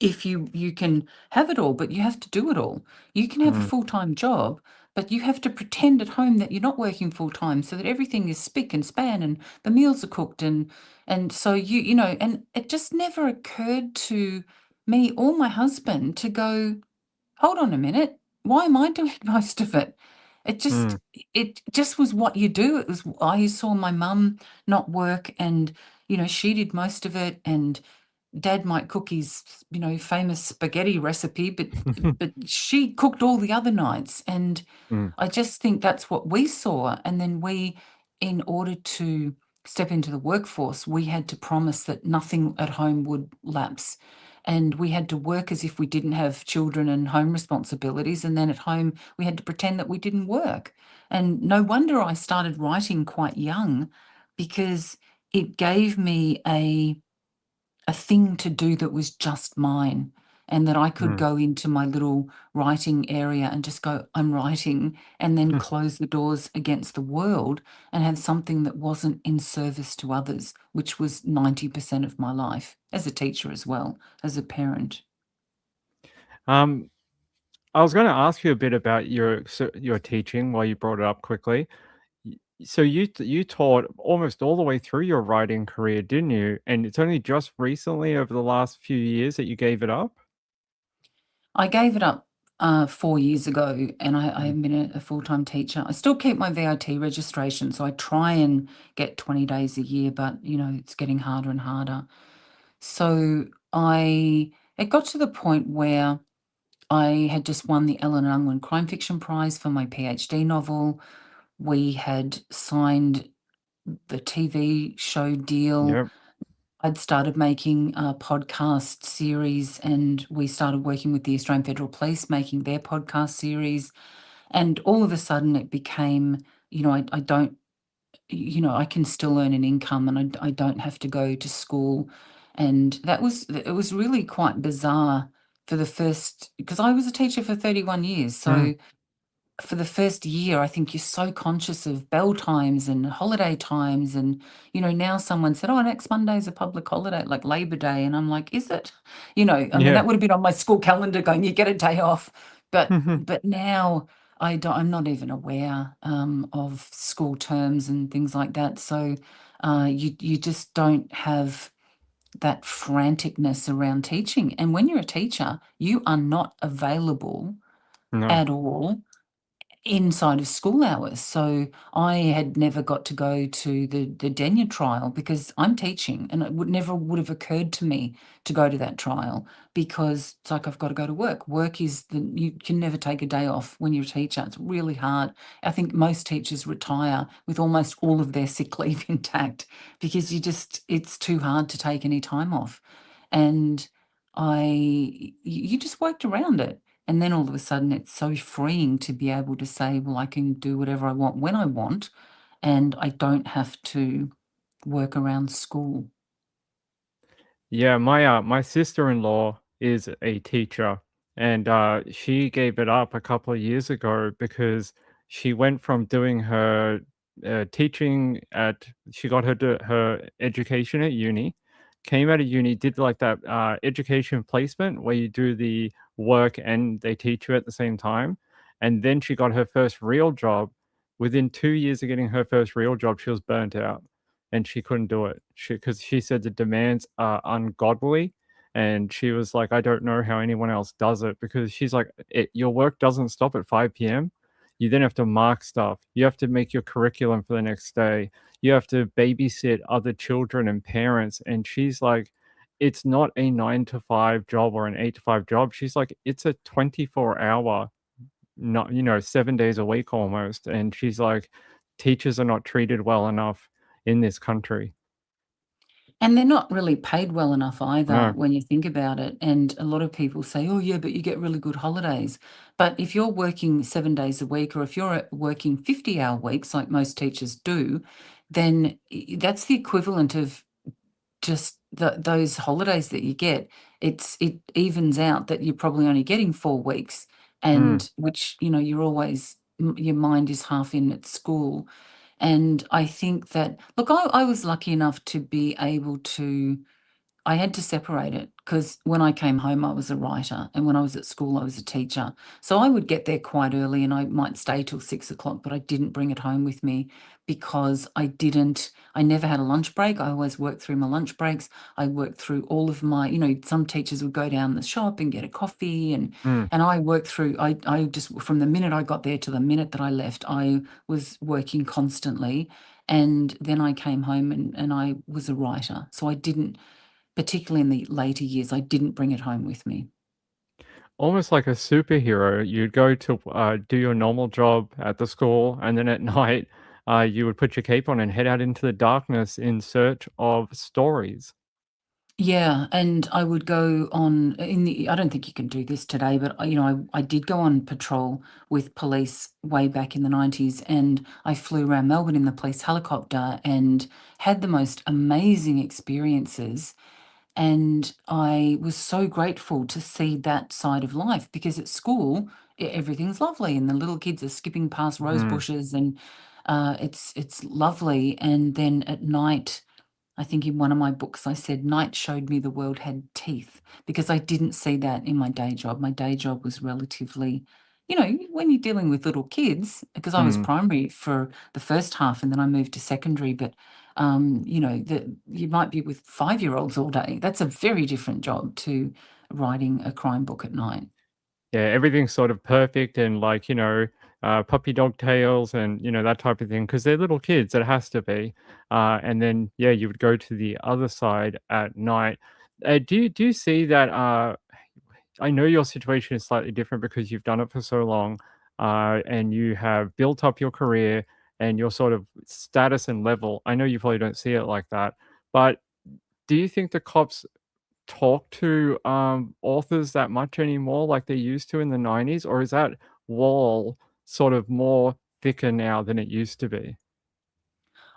if you can have it all, but you have to do it all. You can have a mm, full-time job, but you have to pretend at home that you're not working full-time so that everything is spick and span and the meals are cooked and so and it just never occurred to me or my husband to go, hold on a minute, why am I doing most of it? It mm, just it just was what you do. It was I saw my mum not work and she did most of it and Dad might cook his, famous spaghetti recipe, but she cooked all the other nights, and mm, I just think that's what we saw. And then we, in order to step into the workforce, we had to promise that nothing at home would lapse. And we had to work as if we didn't have children and home responsibilities. And then at home, we had to pretend that we didn't work. And no wonder I started writing quite young because it gave me a thing to do that was just mine and that I could mm. go into my little writing area and just go, I'm writing, and then close the doors against the world and have something that wasn't in service to others, which was 90% of my life as a teacher as well, as a parent. Um, I was going to ask you a bit about your teaching while you brought it up quickly. So you taught almost all the way through your writing career, didn't you? And it's only just recently, over the last few years, that you gave it up. I gave it up 4 years ago and I Mm, have been a full-time teacher. I still keep my VIT registration, so I try and get 20 days a year, but it's getting harder and harder. So it got to the point where I had just won the Ellen Unwin Crime Fiction Prize for my PhD novel. We had signed the TV show deal. yep. I'd started making a podcast series and we started working with the Australian Federal Police, making their podcast series. And all of a sudden it became, I don't, I can still earn an income and I don't have to go to school. And it was really quite bizarre for the first, because I was a teacher for 31 years. Mm, So for the first year, I think you're so conscious of bell times and holiday times. And, now someone said, oh, next Monday's a public holiday, like Labor Day. And I'm like, is it? I mean, Yeah. that would have been on my school calendar going, you get a day off. But now I'm not even aware of school terms and things like that. So you just don't have that franticness around teaching. And when you're a teacher, you are not available No. at all inside of school hours. So I had never got to go to the Denya trial because I'm teaching, and it would have occurred to me to go to that trial because it's like I've got to go to work. Work is you can never take a day off when you're a teacher. It's really hard. I think most teachers retire with almost all of their sick leave intact because it's too hard to take any time off. And you just worked around it. And then all of a sudden, it's so freeing to be able to say, well, I can do whatever I want when I want, and I don't have to work around school. Yeah, my sister-in-law is a teacher, and she gave it up a couple of years ago because she went from doing her teaching at she got her education at uni, came out of uni, did like that education placement where you do the work and they teach you at the same time, and then she got her first real job. Within 2 years of getting her first real job, she was burnt out and she couldn't do it. Because she said the demands are ungodly, and she was like, "I don't know how anyone else does it," because she's like, "Your work doesn't stop at 5 p.m. You then have to mark stuff. You have to make your curriculum for the next day. You have to babysit other children and parents." And she's like, "It's not a 9 to 5 job or an 8 to 5 job." She's like, "It's a 24 hour, not 7 days a week almost." And she's like, "Teachers are not treated well enough in this country." And they're not really paid well enough either No. when you think about it. And a lot of people say, oh, yeah, but you get really good holidays. But if you're working 7 days a week, or if you're working 50-hour weeks, like most teachers do, then that's the equivalent of just those holidays that you get. It evens out that you're probably only getting 4 weeks, Mm. and which, you're always, your mind is half in at school. And I think that, look, I was lucky enough to be able to, I had to separate it because when I came home, I was a writer, and when I was at school, I was a teacher. So I would get there quite early and I might stay till 6 o'clock, but I didn't bring it home with me because I never had a lunch break. I always worked through my lunch breaks. I worked through all of my, some teachers would go down the shop and get a coffee, and Mm. I worked through, I just, from the minute I got there to the minute that I left, I was working constantly. And then I came home and I was a writer. So I didn't, particularly in the later years, I didn't bring it home with me. Almost like a superhero. You'd go to do your normal job at the school, and then at night, you would put your cape on and head out into the darkness in search of stories. Yeah, and I would go on I don't think you can do this today, but I did go on patrol with police way back in the 90s, and I flew around Melbourne in the police helicopter and had the most amazing experiences. And I was so grateful to see that side of life because at school, everything's lovely and the little kids are skipping past rose Mm. bushes, and it's lovely. And then at night, I think in one of my books, I said, night showed me the world had teeth because I didn't see that in my day job. My day job was relatively, when you're dealing with little kids, because I was Mm. primary for the first half and then I moved to secondary, but, you might be with 5-year-olds all day. That's a very different job to writing a crime book at night. Yeah, everything's sort of perfect and like, puppy dog tails and, that type of thing, because they're little kids, it has to be. And then, yeah, you would go to the other side at night. Do you see that? I know your situation is slightly different because you've done it for so long, and you have built up your career and your sort of status and level. I know you probably don't see it like that, but do you think the cops talk to authors that much anymore like they used to in the 90s, or is that wall sort of more thicker now than it used to be?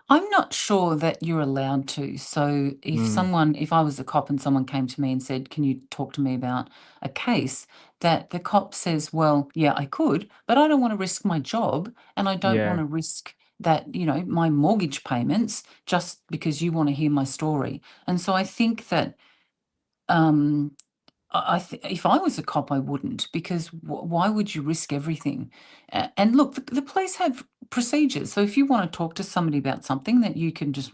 I'm not sure that you're allowed to. So if I was a cop and someone came to me and said, "Can you talk to me about a case?" that the cop says, "Well, yeah, I could, but I don't want to risk my job and I don't want Yeah. to risk that, my mortgage payments just because you want to hear my story." And so I think that um if I was a cop, I wouldn't, because why would you risk everything? And look, the police have procedures. So if you want to talk to somebody about something, that you can just,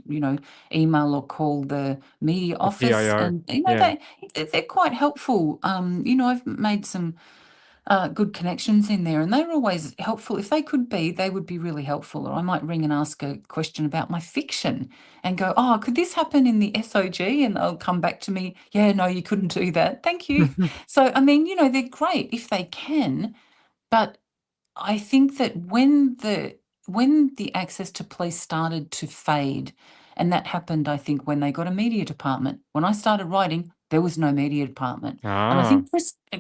email or call the media The office, PIO. and Yeah. they're quite helpful. I've made some good connections in there, and they were always helpful. If they could be, they would be really helpful. Or I might ring and ask a question about my fiction and go, "Oh, could this happen in the SOG?" And they'll come back to me, "Yeah, no, you couldn't do that. Thank you." So, I mean, they're great if they can, but I think that when the access to police started to fade, and that happened, I think, when they got a media department. When I started writing, there was no media department, and I Ah, think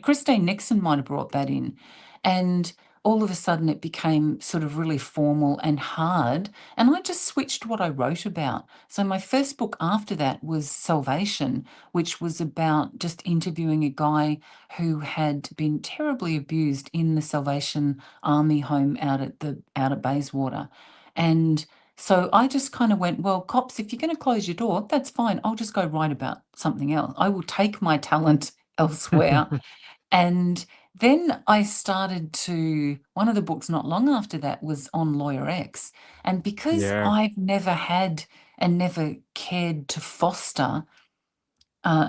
Christine Nixon might have brought that in, and all of a sudden it became sort of really formal and hard, and I just switched what I wrote about. So my first book after that was Salvation, which was about just interviewing a guy who had been terribly abused in the Salvation Army home out at Bayswater. And so I just kind of went, "Well, cops, if you're going to close your door, that's fine. I'll just go write about something else. I will take my talent elsewhere." And then I started one of the books not long after that was on Lawyer X. And because yeah. I've never had and never cared to foster,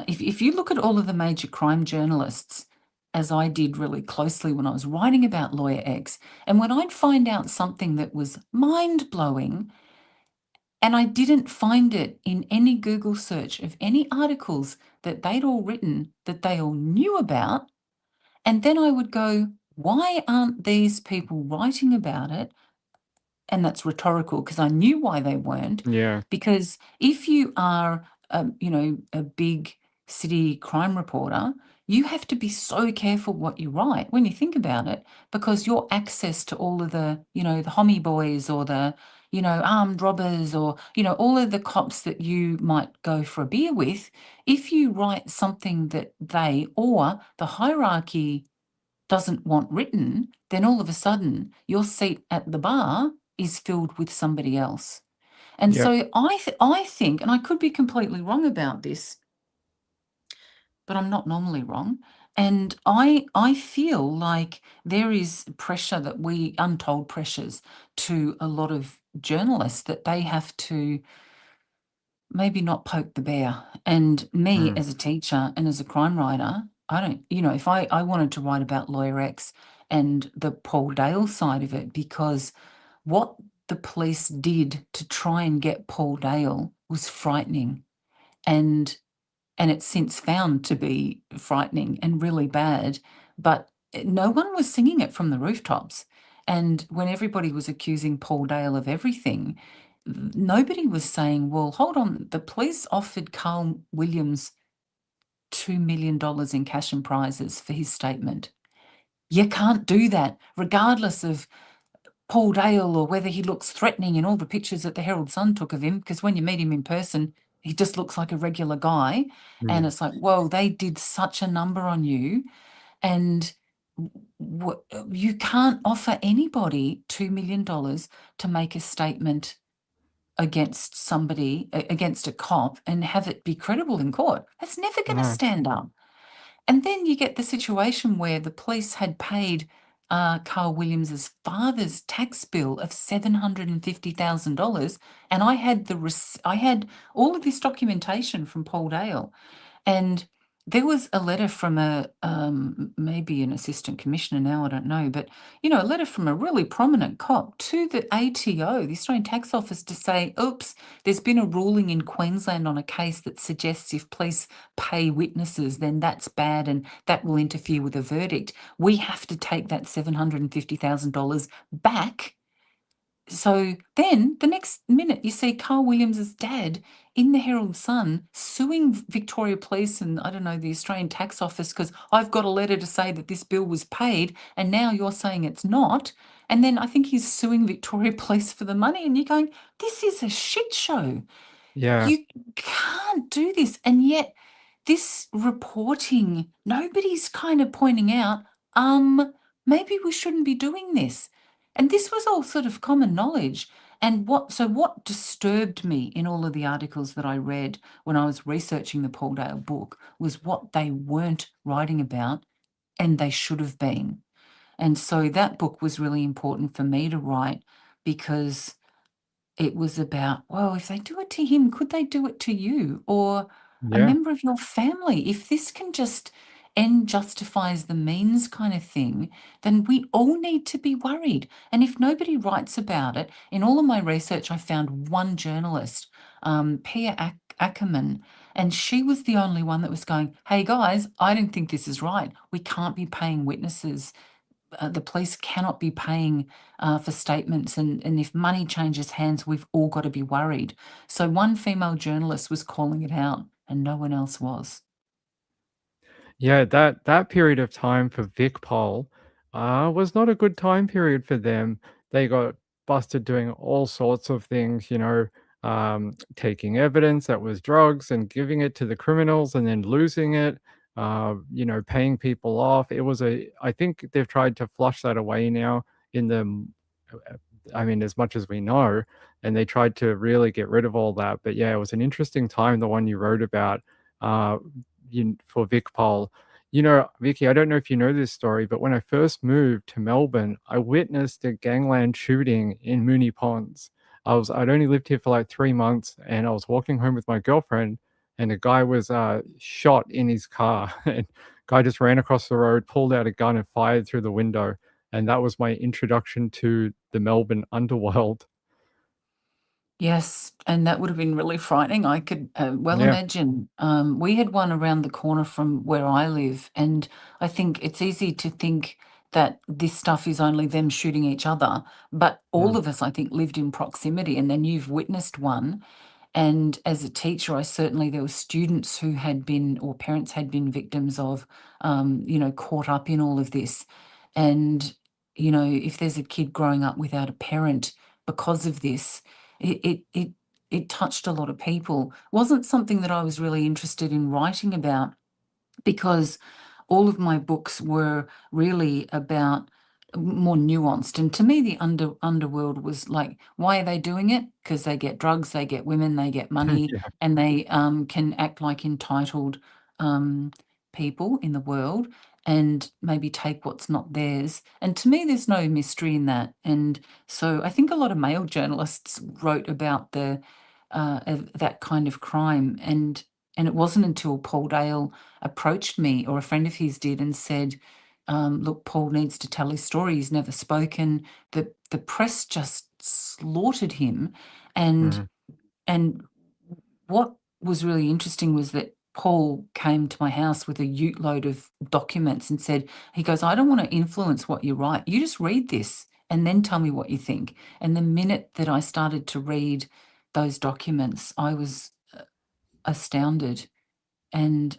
if you look at all of the major crime journalists, as I did really closely when I was writing about Lawyer X, and when I'd find out something that was mind blowing, and I didn't find it in any Google search of any articles that they'd all written that they all knew about, and then I would go, "Why aren't these people writing about it?" And that's rhetorical, because I knew why they weren't. Yeah. Because if you are, a big city crime reporter, you have to be so careful what you write when you think about it, because your access to all of the homie boys, or the armed robbers, or, all of the cops that you might go for a beer with, if you write something that they or the hierarchy doesn't want written, then all of a sudden your seat at the bar is filled with somebody else. And Yep. so I think, and I could be completely wrong about this, but I'm not normally wrong. And I feel like there is pressure, that untold pressures to a lot of journalists, that they have to maybe not poke the bear. And me Mm. as a teacher and as a crime writer, I don't, if I wanted to write about Lawyer X and the Paul Dale side of it, because what the police did to try and get Paul Dale was frightening. And it's since found to be frightening and really bad, but no one was singing it from the rooftops. And when everybody was accusing Paul Dale of everything, nobody was saying, "Well, hold on, the police offered Carl Williams $2 million in cash and prizes for his statement." You can't do that, regardless of Paul Dale, or whether he looks threatening in all the pictures that the Herald Sun took of him, because when you meet him in person, he just looks like a regular guy. And Mm. it's like, whoa, they did such a number on you. And you can't offer anybody $2 million to make a statement against somebody, against a cop, and have it be credible in court. That's never going to No. stand up. And then you get the situation where the police had paid Carl Williams's father's tax bill of $750,000, and I had all of this documentation from Paul Dale, and there was a letter from maybe an assistant commissioner now, I don't know, but a letter from a really prominent cop to the ATO, the Australian Tax Office, to say, "Oops, there's been a ruling in Queensland on a case that suggests if police pay witnesses, then that's bad and that will interfere with a verdict. We have to take that $750,000 back so then the next minute you see Carl Williams's dad in the Herald Sun suing Victoria Police and, I don't know, the Australian Tax Office because I've got a letter to say that this bill was paid and now you're saying it's not. And then I think he's suing Victoria Police for the money, and you're going, this is a shit show. Yeah. You can't do this. And yet this reporting, nobody's kind of pointing out, maybe we shouldn't be doing this. And this was all sort of common knowledge. And what disturbed me in all of the articles that I read when I was researching the Paul Dale book was what they weren't writing about, and they should have been. And so that book was really important for me to write, because it was about, well, if they do it to him, could they do it to you or a Yeah. member of your family? If this can just end justifies the means kind of thing, then we all need to be worried. And if nobody writes about it, in all of my research, I found one journalist, Pia Ackerman, and she was the only one that was going, hey guys, I don't think this is right. We can't be paying witnesses. The police cannot be paying for statements, and if money changes hands, we've all got to be worried. So one female journalist was calling it out and no one else was. Yeah, that period of time for VicPol was not a good time period for them. They got busted doing all sorts of things, taking evidence that was drugs and giving it to the criminals and then losing it, paying people off. I think they've tried to flush that away now in the, I mean, as much as we know, and they tried to really get rid of all that. But yeah, it was an interesting time, the one you wrote about. Uh, for VicPol. Vicky, I don't know if you know this story, but when I first moved to Melbourne, I witnessed a gangland shooting in Moonee Ponds. I'd only lived here for like 3 months, and I was walking home with my girlfriend, and a guy was shot in his car. And guy just ran across the road, pulled out a gun, and fired through the window. And that was my introduction to the Melbourne underworld. Yes, and that would have been really frightening. I could well Yeah. imagine. We had one around the corner from where I live, and I think it's easy to think that this stuff is only them shooting each other, but all Mm. of us, I think, lived in proximity, and then you've witnessed one. And as a teacher, there were students who had been, or parents had been victims of, caught up in all of this. And, if there's a kid growing up without a parent because of this, it touched a lot of people. Wasn't something that I was really interested in writing about, because all of my books were really about more nuanced. And to me, the underworld was like, why are they doing it? Because they get drugs, they get women, they get money, Yeah. and they can act like entitled people in the world and maybe take what's not theirs. And to me, there's no mystery in that. And so I think a lot of male journalists wrote about that kind of crime. And it wasn't until Paul Dale approached me, or a friend of his did, and said, look, Paul needs to tell his story. He's never spoken. The press just slaughtered him. And Mhm. and what was really interesting was that Paul came to my house with a ute load of documents and said, he goes, I don't want to influence what you write. You just read this and then tell me what you think. And the minute that I started to read those documents, I was astounded, and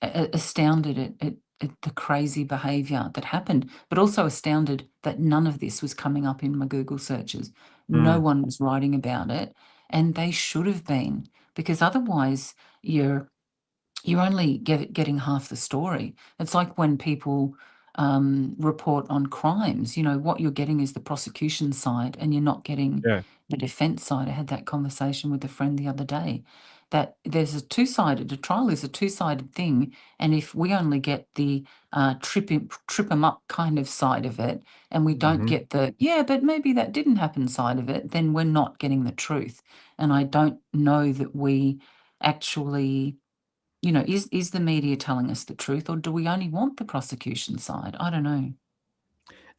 astounded at the crazy behaviour that happened, but also astounded that none of this was coming up in my Google searches. No Mm. one was writing about it, and they should have been, because otherwise you're only getting half the story. It's like when people report on crimes, what you're getting is the prosecution side and you're not getting Yeah. the defense side. I had that conversation with a friend the other day, that there's a trial is a two-sided thing. And if we only get the trip 'em up kind of side of it, and we don't Mhm. get the, yeah, but maybe that didn't happen side of it, then we're not getting the truth. And I don't know that we actually, is the media telling us the truth, or do we only want the prosecution side? I don't know.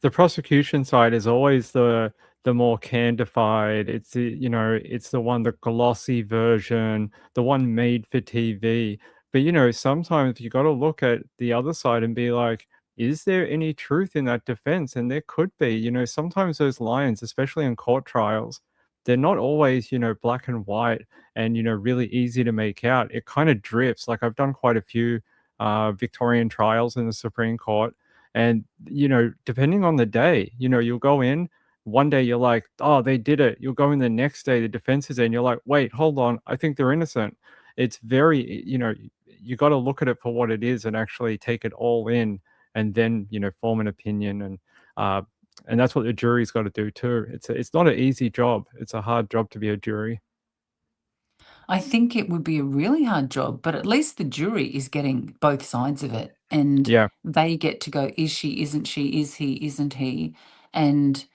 The prosecution side is always the more candified. It's the one, the glossy version, the one made for TV. But sometimes you got to look at the other side and be like, is there any truth in that defense? And there could be. Sometimes those lines, especially in court trials, they're not always, black and white and, really easy to make out. It kind of drifts. Like I've done quite a few Victorian trials in the Supreme Court. And, depending on the day, you'll go in. One day you're like, oh, they did it. You'll go in the next day, the defense is in. You're like, wait, hold on. I think they're innocent. It's very, you got to look at it for what it is and actually take it all in and then, form an opinion. And that's what the jury's got to do too. It's not an easy job. It's a hard job to be a jury. I think it would be a really hard job, but at least the jury is getting both sides of it, and Yeah. they get to go, is she, isn't she, is he, isn't he? And,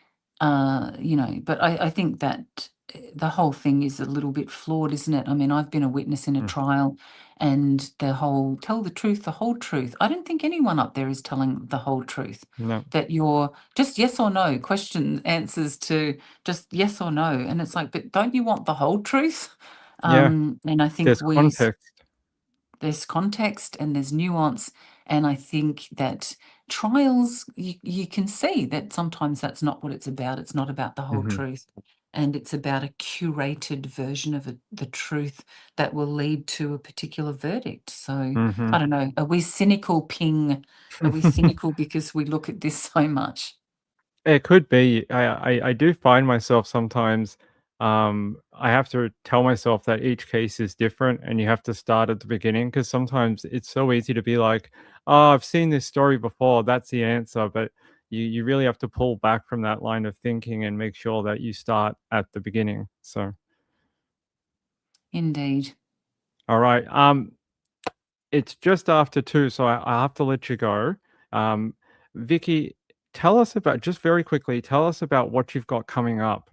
but I think that the whole thing is a little bit flawed, isn't it? I mean, I've been a witness in a trial, and the whole tell the truth, the whole truth. I don't think anyone up there is telling the whole truth. No. That you're just yes or no question answers to just yes or no. And it's like, but don't you want the whole truth? Yeah. And I think There's context. there's context and there's nuance. And I think that trials, you can see that sometimes that's not what it's about. It's not about the whole truth. And it's about a curated version of the truth that will lead to a particular verdict. So I don't know. Are we cynical, Ping? Are we cynical because we look at this so much? It could be. I do find myself sometimes, I have to tell myself that each case is different and you have to start at the beginning because sometimes it's so easy to be like, oh, I've seen this story before. That's the answer. But you really have to pull back from that line of thinking and make sure that you start at the beginning. So, Indeed. all right. It's just after 2, so I have to let you go. Vicky, just very quickly, tell us about what you've got coming up.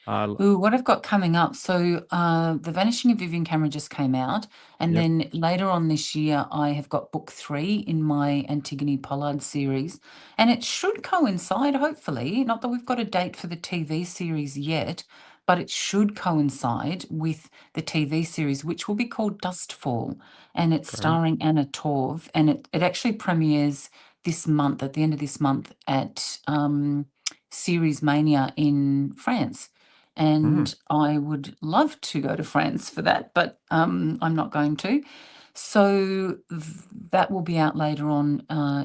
Ooh, what I've got coming up. So The Vanishing of Vivian Cameron just came out. And Yep. then later on this year, I have got book 3 in my Antigone Pollard series. And it should coincide, hopefully, not that we've got a date for the TV series yet, but it should coincide with the TV series, which will be called Dustfall. And it's Great. starring Anna Torv. And it actually premieres this month, at the end of this month, at Series Mania in France. And I would love to go to France for that, but I'm not going to. So that will be out later on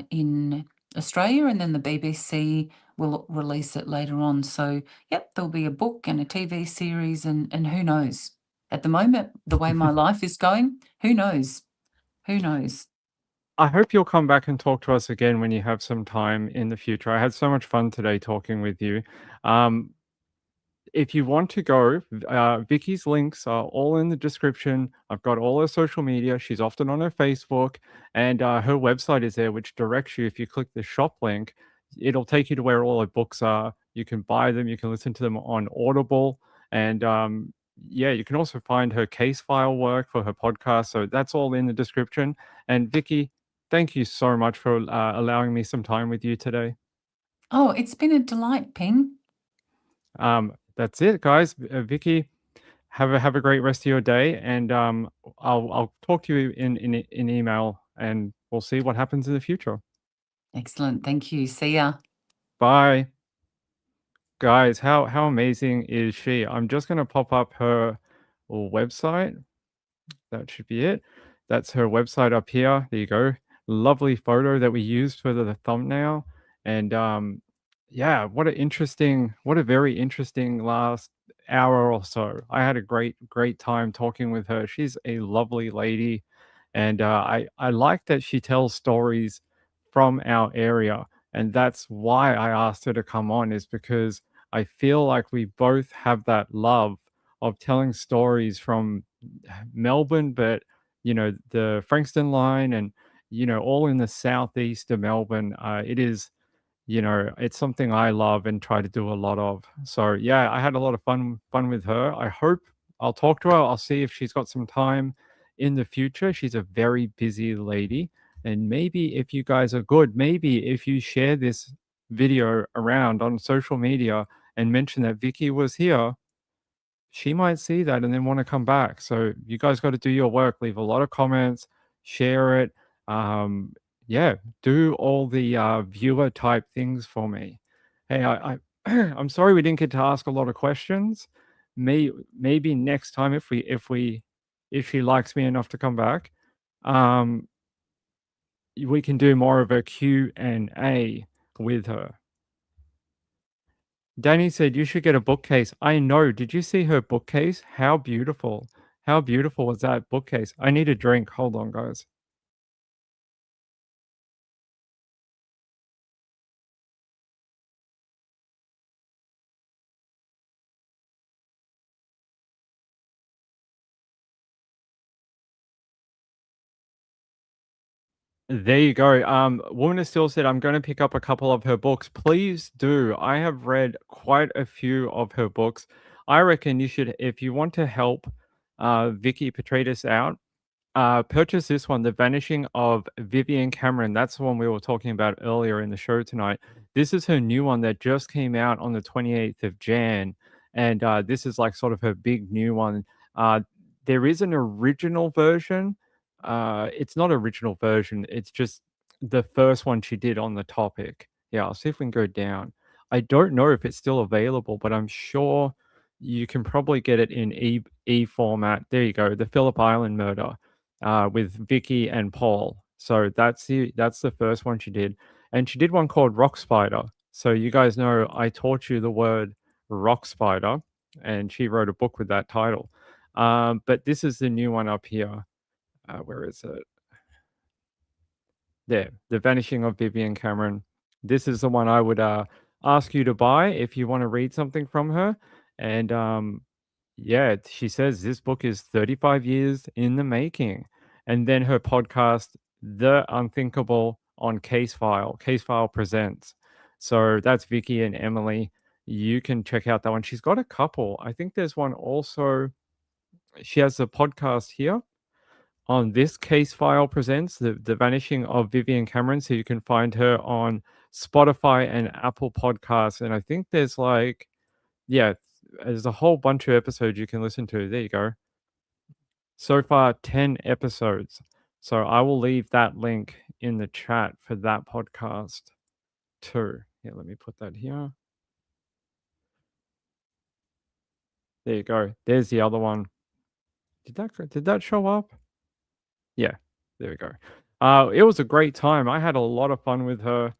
in Australia, and then the BBC will release it later on. So, yep, there'll be a book and a TV series, and who knows? At the moment, the way my life is going, who knows? Who knows? I hope you'll come back and talk to us again when you have some time in the future. I had so much fun today talking with you. If you want to go, Vicky's links are all in the description. I've got all her social media. She's often on her Facebook, and her website is there, which directs you. If you click the shop link, it'll take you to where all her books are. You can buy them. You can listen to them on Audible, and yeah, you can also find her case file work for her podcast. So that's all in the description. And Vicky, thank you so much for allowing me some time with you today. Oh, it's been a delight, Ping. That's it, guys. Vicky, have a great rest of your day, and I'll talk to you in email, and we'll see what happens in the future. Excellent. Thank you. See ya. Bye. Guys, how amazing is she? I'm just gonna pop up her website. That should be it. That's her website up here. There you go. Lovely photo that we used for the thumbnail. And yeah, what a very interesting last hour or so. I had a great time talking with her. She's a lovely lady. And I like that she tells stories from our area. And that's why I asked her to come on, is because I feel like we both have that love of telling stories from Melbourne, but the Frankston line and all in the southeast of Melbourne. It is, it's something I love and try to do a lot of. So yeah, I had a lot of fun with her. I hope I'll talk to her. I'll see if she's got some time in the future. She's a very busy lady. And maybe if you guys are good, maybe if you share this video around on social media and mention that Vicky was here, she might see that and then want to come back. So you guys got to do your work, leave a lot of comments, share it, yeah, do all the viewer type things for me. Hey, I'm sorry we didn't get to ask a lot of questions. Maybe next time if she likes me enough to come back, um, we can do more of a Q&A with her. Danny said you should get a bookcase. I know. Did you see her bookcase? How beautiful. How beautiful was that bookcase? I need a drink. Hold on, guys. There you go. Woman of Steel said, I'm going to pick up a couple of her books. Please do. I have read quite a few of her books. I reckon you should, if you want to help Vikki Petraitis out, purchase this one, The Vanishing of Vivian Cameron. That's the one we were talking about earlier in the show tonight. This is her new one that just came out on the 28th of Jan. And this is like sort of her big new one. There is an original version. It's not original version. It's just the first one she did on the topic. Yeah, I'll see if we can go down. I don't know if it's still available, but I'm sure you can probably get it in e format. There you go, The Phillip Island Murder with Vicky and Paul. So that's the first one she did, and she did one called Rock Spider. So you guys know I taught you the word rock spider, and she wrote a book with that title. But this is the new one up here. Where is it? There, The Vanishing of Vivian Cameron. This is the one I would ask you to buy if you want to read something from her. And yeah, she says this book is 35 years in the making. And then her podcast, The Unthinkable on Case File Presents. So that's Vicky and Emily. You can check out that one. She's got a couple. I think there's one also. She has a podcast here on This Case File Presents, the Vanishing of Vivian Cameron. So you can find her on Spotify and Apple Podcasts. And I think there's like, yeah, there's a whole bunch of episodes you can listen to. There you go. So far, 10 episodes. So I will leave that link in the chat for that podcast too. Yeah, let me put that here. There you go. There's the other one. Did that show up? Yeah, there we go. It was a great time. I had a lot of fun with her.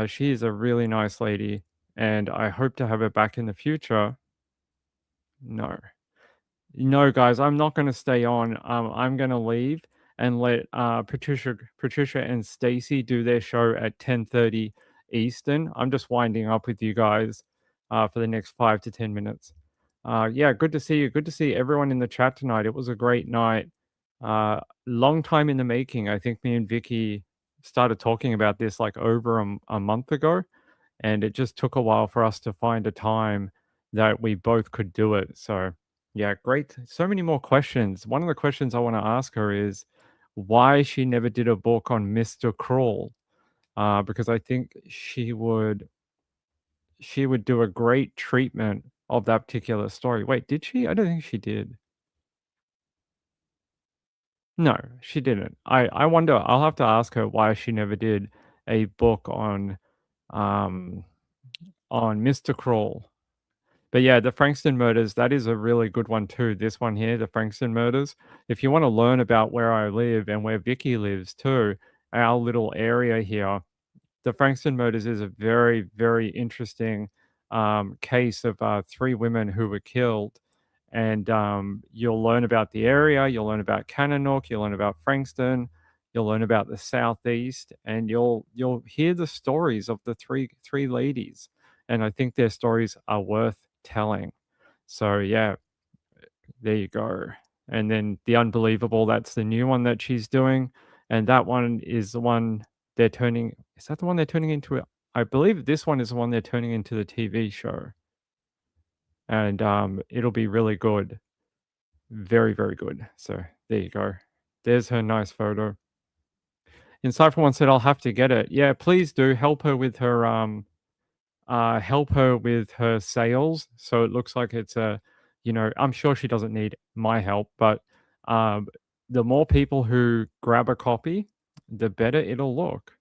She is a really nice lady, and I hope to have her back in the future. No. No, guys, I'm not going to stay on. I'm going to leave and let Patricia and Stacy do their show at 10:30 Eastern. I'm just winding up with you guys for the next 5 to 10 minutes. Yeah, good to see you. Good to see everyone in the chat tonight. It was a great night. Long time in the making. I think me and Vicky started talking about this like over a month ago, and it just took a while for us to find a time that we both could do it. So yeah, great. So many more questions. One of the questions I want to ask her is why she never did a book on Mr. Cruel, because I think she would do a great treatment of that particular story. Wait, did she? I don't think she did. No, she didn't. I wonder. I'll have to ask her why she never did a book um on Mr. Cruel. But yeah, the Frankston murders, that is a really good one too. This one here, the Frankston murders. If you want to learn about where I live and where Vicky lives too, our little area here, the Frankston murders is a very, very interesting case of 3 women who were killed. And you'll learn about the area, you'll learn about Cananook, you'll learn about Frankston, you'll learn about the Southeast, and you'll hear the stories of the three ladies. And I think their stories are worth telling. So yeah, there you go. And then The Unbelievable, that's the new one that she's doing. And that one is the one they're turning. Is that the one they're turning into? I believe this one is the one they're turning into the TV show. And it'll be really good. Very, very good. So there you go. There's her nice photo. Insightful one said, I'll have to get it. Yeah, please do help her with her sales. So it looks like it's I'm sure she doesn't need my help, but the more people who grab a copy the better it'll look.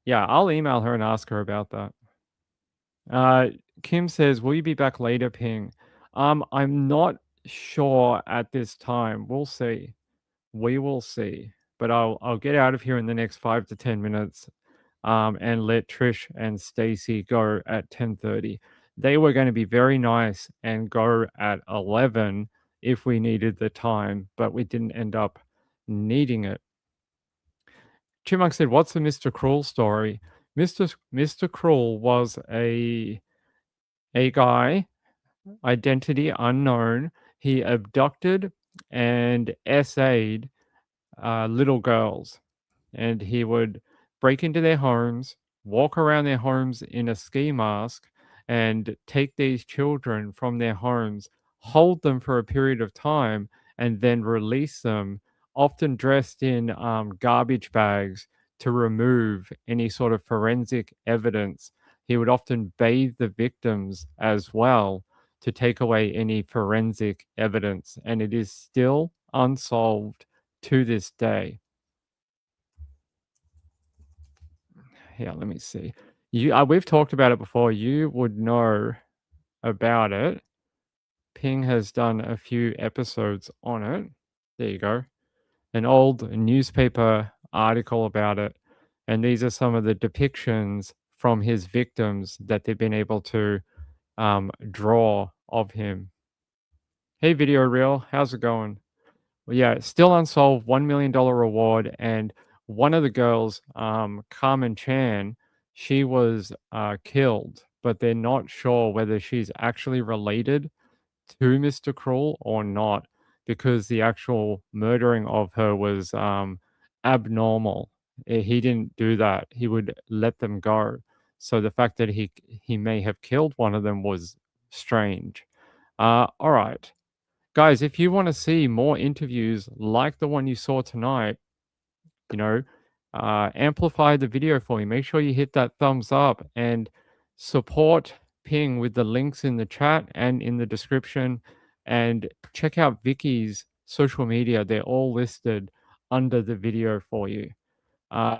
Yeah, I'll email her and ask her about that. Kim says, will you be back later, Ping? I'm not sure at this time. We'll see. We will see. But I'll get out of here in the next 5 to 10 minutes and let Trish and Stacy go at 10:30. They were going to be very nice and go at 11 if we needed the time, but we didn't end up needing it. Chipmunk said, what's the Mr. Cruel story? Mr. Cruel was a guy, identity unknown. He abducted and essayed little girls, and he would break into their homes, walk around their homes in a ski mask, and take these children from their homes, hold them for a period of time, and then release them, often dressed in garbage bags to remove any sort of forensic evidence. He would often bathe the victims as well to take away any forensic evidence, and it is still unsolved to this day. Yeah, let me see. We've talked about it before. You would know about it. Ping has done a few episodes on it. There you go. An old newspaper article about it. And these are some of the depictions from his victims that they've been able to draw of him. Hey, Video Reel, how's it going? Well, yeah, still unsolved, $1 million reward. And one of the girls, Carmen Chan, she was killed, but they're not sure whether she's actually related to Mr. Cruel or not, because the actual murdering of her was abnormal. He didn't do that. He would let them go. So the fact that he may have killed one of them was strange. All right. Guys, if you want to see more interviews like the one you saw tonight, amplify the video for me. Make sure you hit that thumbs up and support Ping with the links in the chat and in the description. And check out Vikki's social media. They're all listed under the video for you.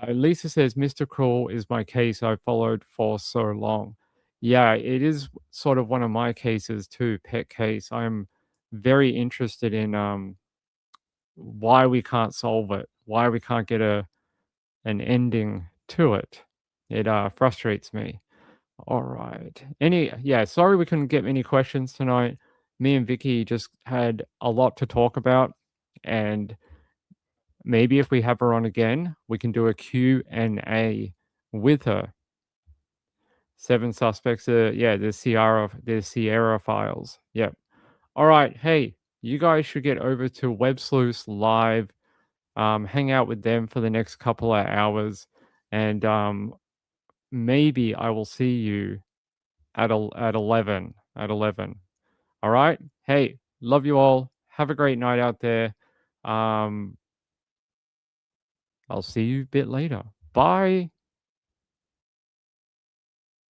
Lisa says, Mr. Cruel is my case I followed for so long. Yeah, it is sort of one of my cases too, pet case. I'm very interested in why we can't solve it, why we can't get an ending to it. It frustrates me. All right. Sorry we couldn't get many questions tonight. Me and Vikki just had a lot to talk about, and maybe if we have her on again, we can do a Q&A with her. 7 suspects. The Sierra files. Yep. All right. Hey, you guys should get over to Web Sleuths Live. Hang out with them for the next couple of hours, and maybe I will see you at 11. All right. Hey, love you all. Have a great night out there. I'll see you a bit later. Bye.